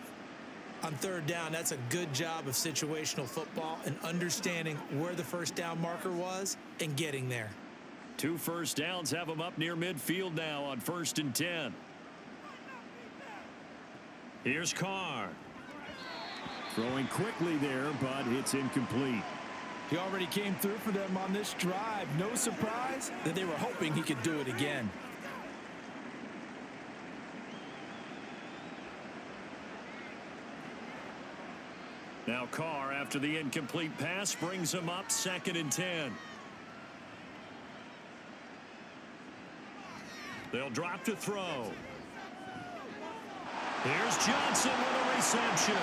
On 3rd down, that's a good job of situational football and understanding where the 1st down marker was and getting there. 2 1st downs have them up near midfield now on 1st and 10. Here's Carr. Throwing quickly there, but it's incomplete. He already came through for them on this drive. No surprise that they were hoping he could do it again. Now Carr, after the incomplete pass, brings him up 2nd and 10. They'll drop to throw. Here's Johnson with a reception.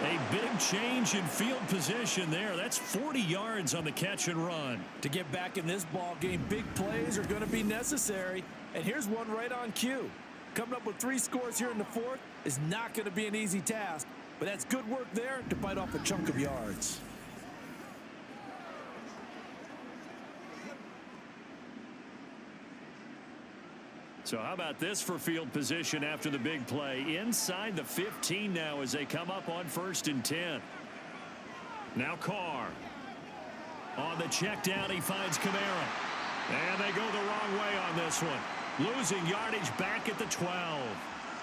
A big change in field position there. That's 40 yards on the catch and run. To get back in this ball game, big plays are going to be necessary. And here's one right on cue. Coming up with 3 scores here in the 4th is not going to be an easy task. But that's good work there to bite off a chunk of yards. So how about this for field position after the big play? Inside the 15 now as they come up on 1st and 10. Now Carr. On the check down, he finds Kamara. And they go the wrong way on this one. Losing yardage back at the 12.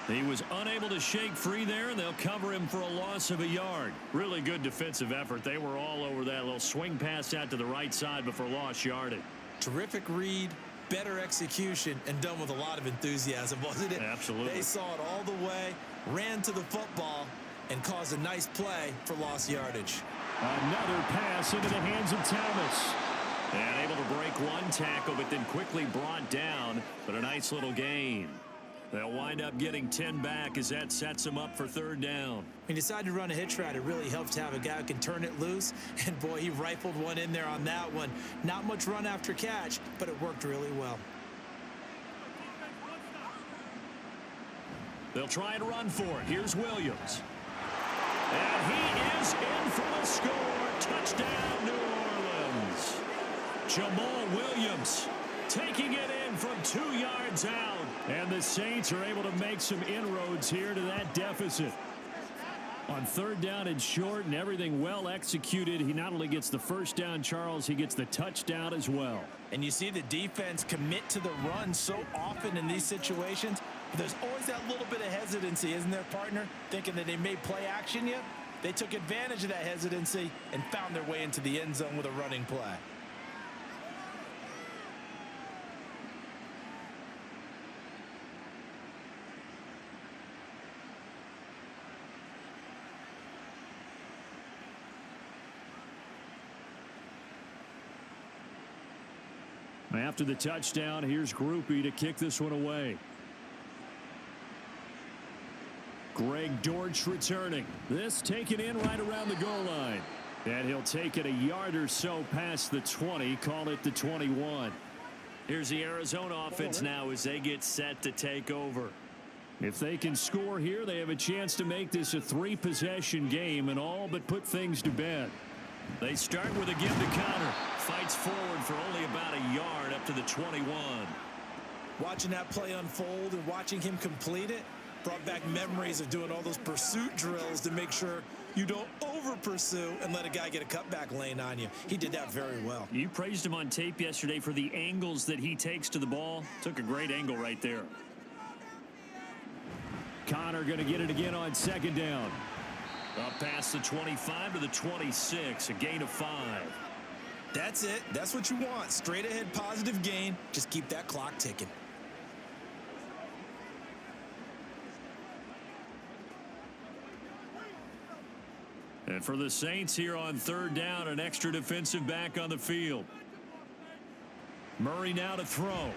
He was unable to shake free there, and they'll cover him for a loss of a yard. Really good defensive effort. They were all over that little swing pass out to the right side before lost yardage. Terrific read, better execution, and done with a lot of enthusiasm, wasn't it? Absolutely. They saw it all the way, ran to the football, and caused a nice play for lost yardage. Another pass into the hands of Thomas. And able to break one tackle, but then quickly brought down. But a nice little gain. They'll wind up getting 10 back as that sets them up for 3rd down. When you decide to run a hitch route, it really helps to have a guy who can turn it loose. And, boy, he rifled one in there on that one. Not much run after catch, but it worked really well. They'll try and run for it. Here's Williams. And he is in for the score. Touchdown, New Orleans. Jamal Williams taking it in from 2 yards out. And the Saints are able to make some inroads here to that deficit. On 3rd down and short and everything well executed, he not only gets the 1st down, Charles, he gets the touchdown as well. And you see the defense commit to the run so often in these situations. But there's always that little bit of hesitancy, isn't there, partner? Thinking that they may play action you. They took advantage of that hesitancy and found their way into the end zone with a running play. After the touchdown, here's Groupie to kick this one away. Greg Dortch returning. This taken in right around the goal line. And he'll take it a yard or so past the 20, call it the 21. Here's the Arizona offense now as they get set to take over. If they can score here, they have a chance to make this a 3-possession game and all but put things to bed. They start with a give to Connor. Fights forward for only about a yard up to the 21. Watching that play unfold and watching him complete it brought back memories of doing all those pursuit drills to make sure you don't over-pursue and let a guy get a cutback lane on you. He did that very well. You praised him on tape yesterday for the angles that he takes to the ball. Took a great angle right there. Connor going to get it again on second down. Up past the 25 to the 26, a gain of 5. That's it. That's what you want. Straight ahead positive gain. Just keep that clock ticking. And for the Saints here on third down, an extra defensive back on the field. Murray now to throw.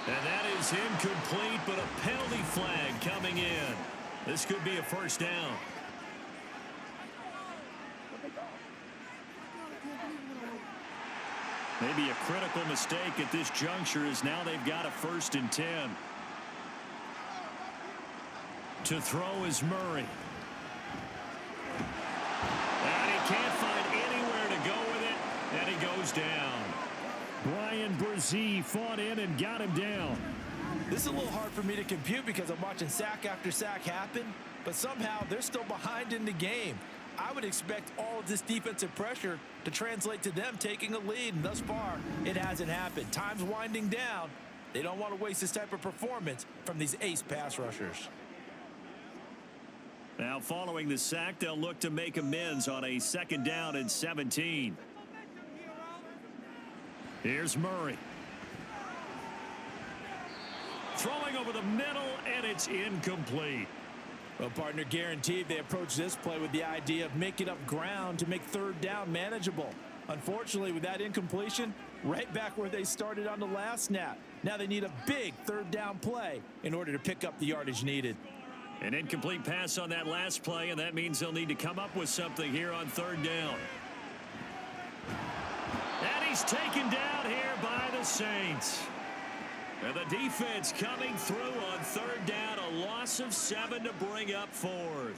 And that is incomplete, but a penalty flag coming in. This could be a first down. Maybe a critical mistake at this juncture as now they've got a 1st and 10. To throw is Murray. And he can't find anywhere to go with it, and he goes down. Brian Brzee fought in and got him down. This is a little hard for me to compute because I'm watching sack after sack happen, but somehow they're still behind in the game. I would expect all of this defensive pressure to translate to them taking a lead, and thus far, it hasn't happened. Time's winding down. They don't want to waste this type of performance from these ace pass rushers. Now following the sack, they'll look to make amends on a 2nd down and 17. Here's Murray. Throwing over the middle, and it's incomplete. Well, partner, guaranteed they approach this play with the idea of making up ground to make 3rd down manageable. Unfortunately, with that incompletion, right back where they started on the last snap. Now they need a big 3rd down play in order to pick up the yardage needed. An incomplete pass on that last play, and that means they'll need to come up with something here on 3rd down. And he's taken down here by the Saints. And the defense coming through on 3rd down, a loss of 7 to bring up 4th.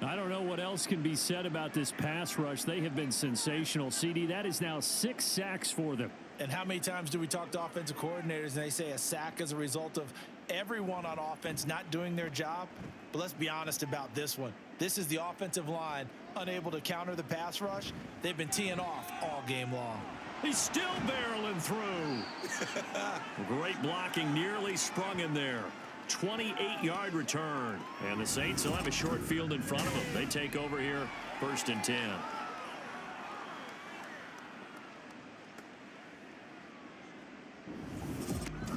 I don't know what else can be said about this pass rush. They have been sensational. CD, that is now 6 sacks for them. And how many times do we talk to offensive coordinators and they say a sack as a result of everyone on offense not doing their job? But let's be honest about this one. This is the offensive line unable to counter the pass rush. They've been teeing off all game long. He's still barreling through. Great blocking, nearly sprung in there. 28-yard return. And the Saints will have a short field in front of them. They take over here, 1st and 10.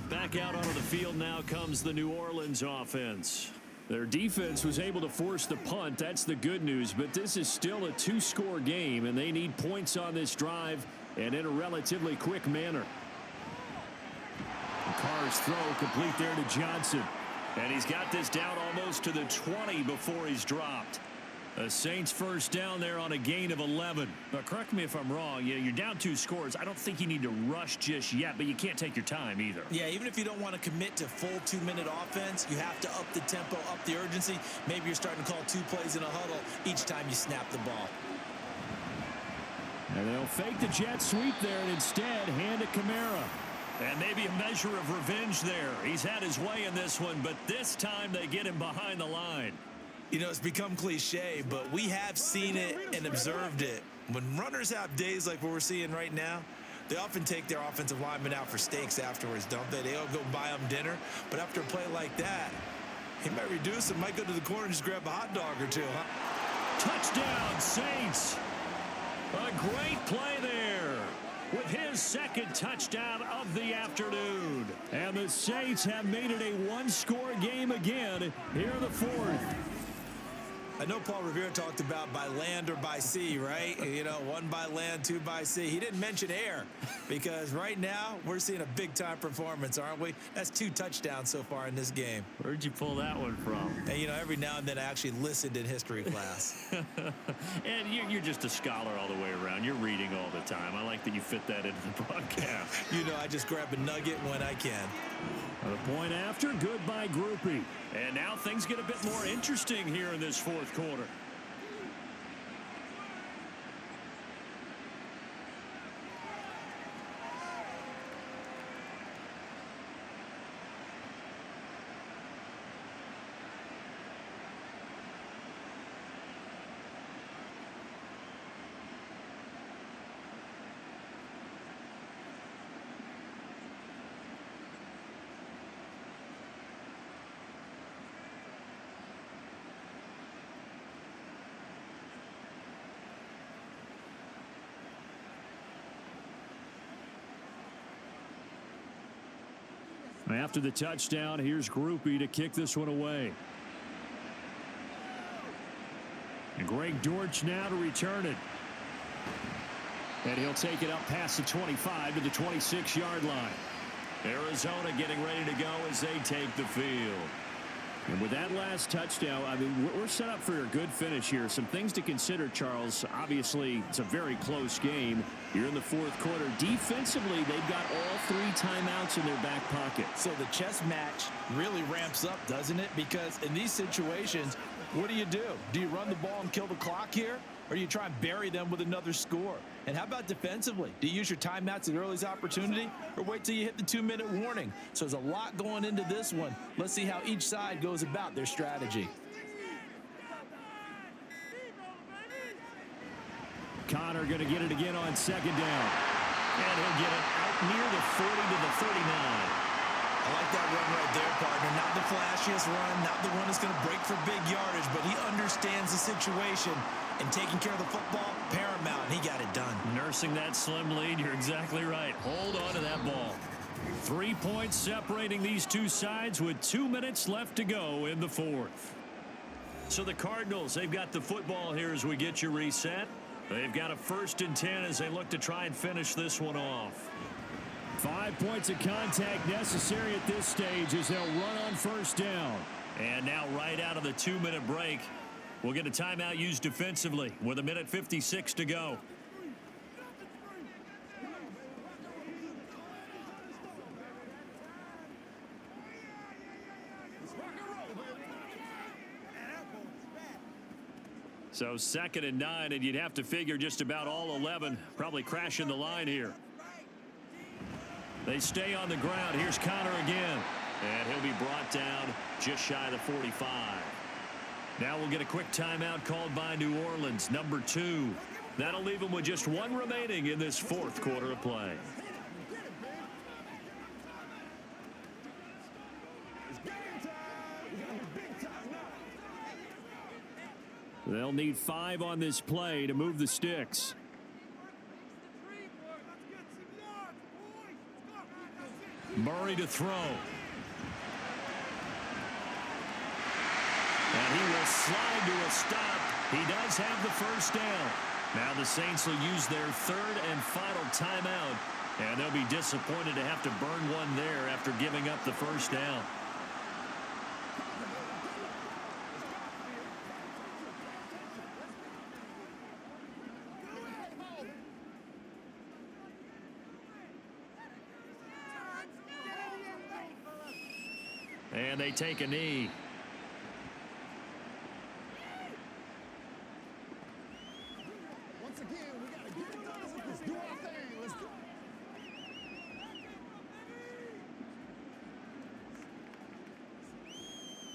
Back out onto the field now comes the New Orleans offense. Their defense was able to force the punt. That's the good news. But this is still a 2-score game, and they need points on this drive and in a relatively quick manner. Carr's throw complete there to Johnson. And he's got this down almost to the 20 before he's dropped. The Saints 1st down there on a gain of 11. Now, correct me if I'm wrong. You're down 2 scores. I don't think you need to rush just yet, but you can't take your time either. Yeah, even if you don't want to commit to full 2-minute offense, you have to up the tempo, up the urgency. Maybe you're starting to call 2 plays in a huddle each time you snap the ball. And they'll fake the jet sweep there and instead hand it Kamara. And maybe a measure of revenge there. He's had his way in this one, but this time they get him behind the line. You know, it's become cliche, but we have seen it and observed it. When runners have days like what we're seeing right now, they often take their offensive linemen out for steaks afterwards, don't they? They all go buy them dinner. But after a play like that, he might reduce it, might go to the corner and just grab a hot dog or two, huh? Touchdown, Saints. A great play there with his 2nd touchdown of the afternoon. And the Saints have made it a 1-score game again here in the 4th. I know Paul Revere talked about by land or by sea, right? You know, 1 by land, 2 by sea. He didn't mention air because right now we're seeing a big-time performance, aren't we? That's 2 touchdowns so far in this game. Where'd you pull that one from? And, you know, every now and then I actually listened in history class. And you're just a scholar all the way around. You're reading all the time. I like that you fit that into the broadcast. You know, I just grab a nugget when I can. A point after, good by Groupie. And now things get a bit more interesting here in this fourth quarter. After the touchdown, here's Groupie to kick this one away. And Greg Dortch now to return it. And he'll take it up past the 25 to the 26-yard line. Arizona getting ready to go as they take the field. And with that last touchdown, I mean, we're set up for a good finish here. Some things to consider, Charles. Obviously, it's a very close game. You're in the fourth quarter. Defensively, they've got all 3 timeouts in their back pocket. So the chess match really ramps up, doesn't it? Because in these situations, what do? Do you run the ball and kill the clock here? Or do you try and bury them with another score? And how about defensively? Do you use your timeouts at the earliest opportunity or wait till you hit the 2-minute warning? So there's a lot going into this one. Let's see how each side goes about their strategy. Connor going to get it again on second down. And he'll get it out near the 40 to the 39. I like that run right there, partner. Not the flashiest run, not the one that's going to break for big yardage, but he understands the situation, and taking care of the football, paramount, and he got it done. Nursing that slim lead, you're exactly right. Hold on to that ball. 3 points separating these two sides with 2 minutes left to go in the fourth. So the Cardinals, they've got the football here as we get you reset. They've got a 1st and 10 as they look to try and finish this one off. 5 points of contact necessary at this stage as they'll run on 1st down. And now right out of the 2-minute break, we'll get a timeout used defensively with 1:56 to go. So 2nd and 9, and you'd have to figure just about all 11 probably crashing the line here. They stay on the ground. Here's Connor again. And he'll be brought down just shy of the 45. Now we'll get a quick timeout called by New Orleans, number 2. That'll leave them with just 1 remaining in this fourth quarter of play. They'll need 5 on this play to move the sticks. Murray to throw. And he will slide to a stop. He does have the 1st down. Now the Saints will use their 3rd and final timeout. And they'll be disappointed to have to burn one there after giving up the 1st down. And they take a knee. Once again, we got to get it done. Let's do our thing. Let's go.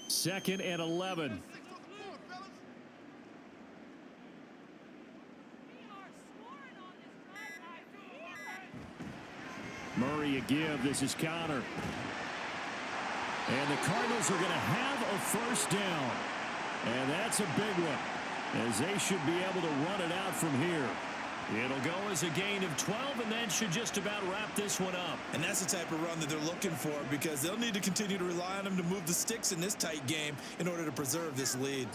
Second and 11. Murray a give. This is Connor. And the Cardinals are going to have a 1st down. And that's a big one, as they should be able to run it out from here. It'll go as a gain of 12, and that should just about wrap this one up. And that's the type of run that they're looking for, because they'll need to continue to rely on them to move the sticks in this tight game in order to preserve this lead.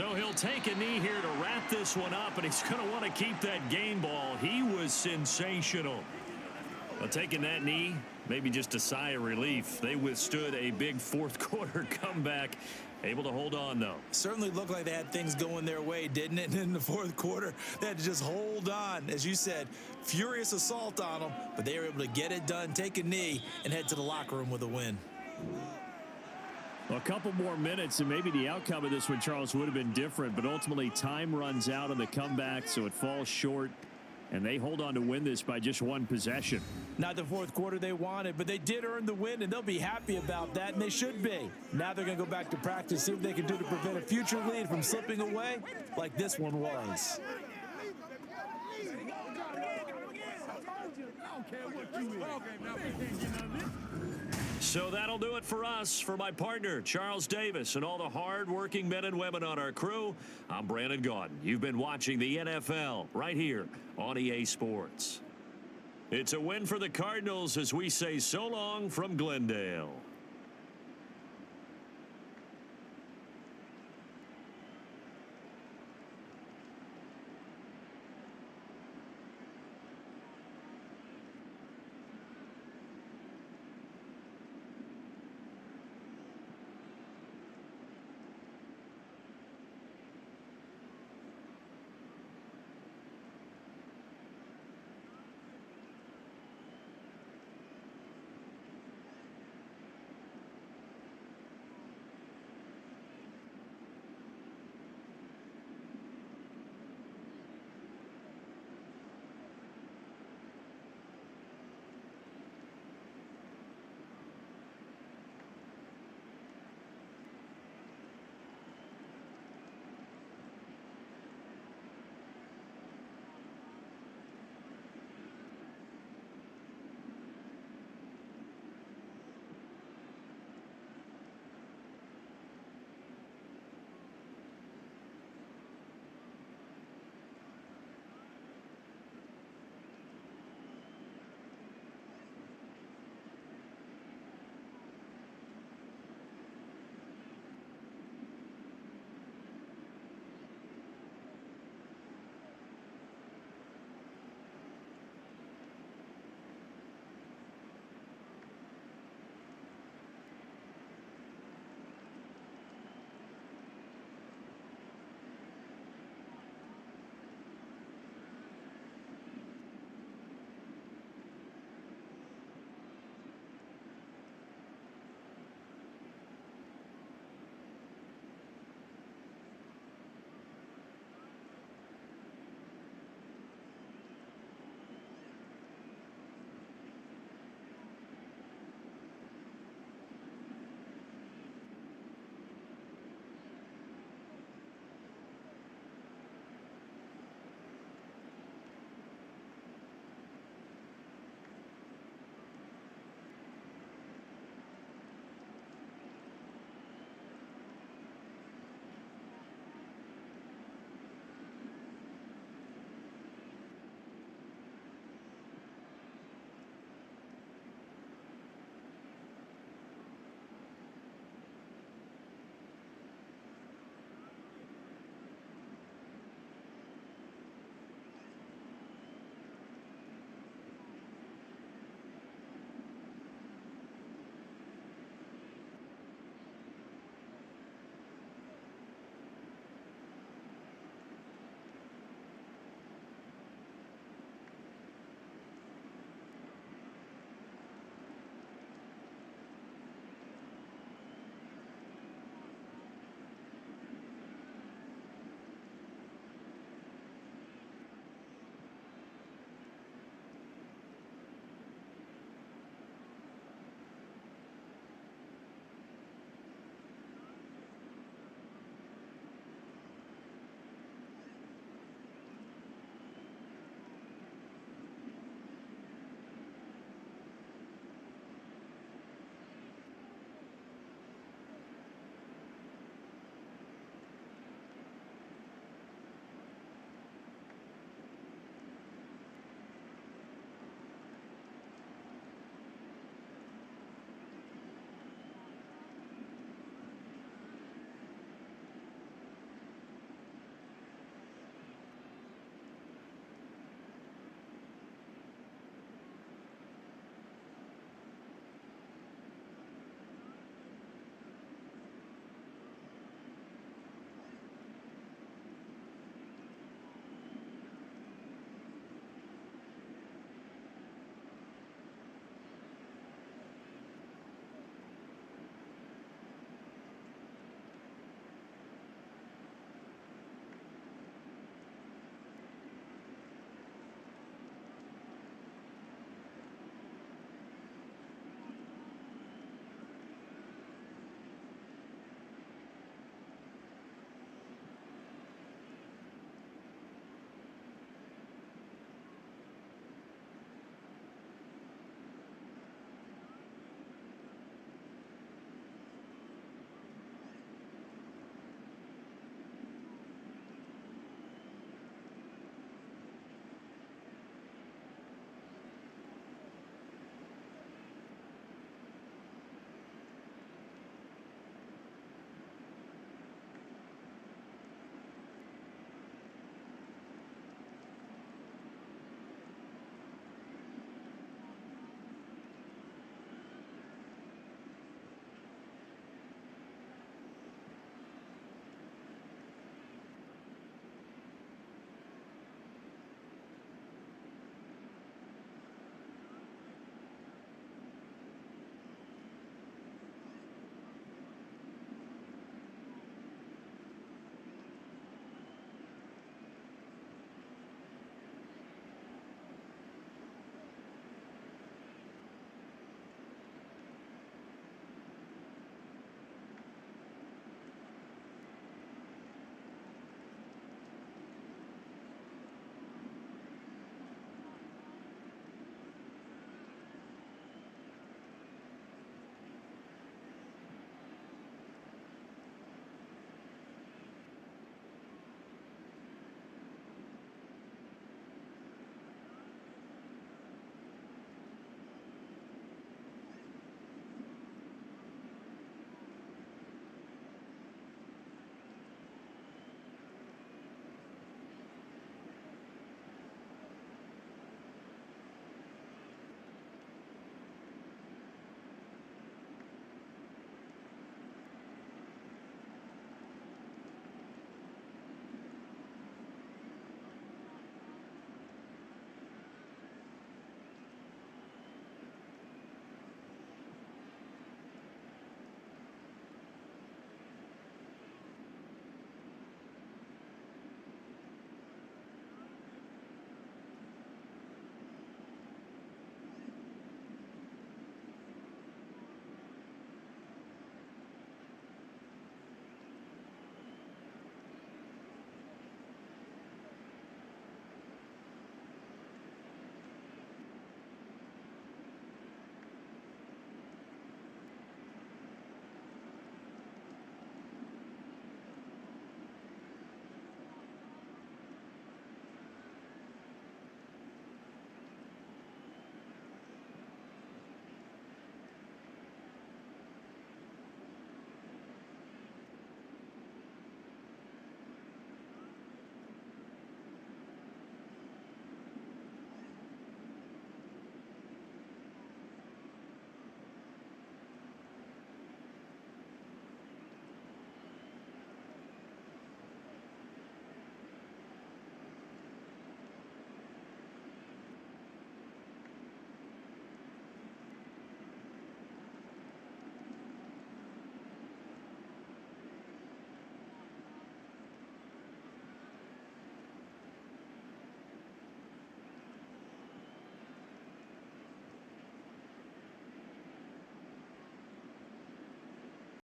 So he'll take a knee here to wrap this one up, and he's going to want to keep that game ball. He was sensational. Well, taking that knee, maybe just a sigh of relief. They withstood a big fourth quarter comeback. Able to hold on, though. Certainly looked like they had things going their way, didn't it? And in the fourth quarter, they had to just hold on. As you said, furious assault on them, but they were able to get it done, take a knee, and head to the locker room with a win. A couple more minutes, and maybe the outcome of this one, Charles, would have been different, but ultimately time runs out on the comeback, so it falls short, and they hold on to win this by just one possession. Not the fourth quarter they wanted, but they did earn the win, and they'll be happy about that, and they should be. Now they're going to go back to practice, see what they can do to prevent a future lead from slipping away like this one was. So that'll do it for us. For my partner, Charles Davis, and all the hard-working men and women on our crew, I'm Brandon Gaudin. You've been watching the NFL right here on EA Sports. It's a win for the Cardinals as we say so long from Glendale.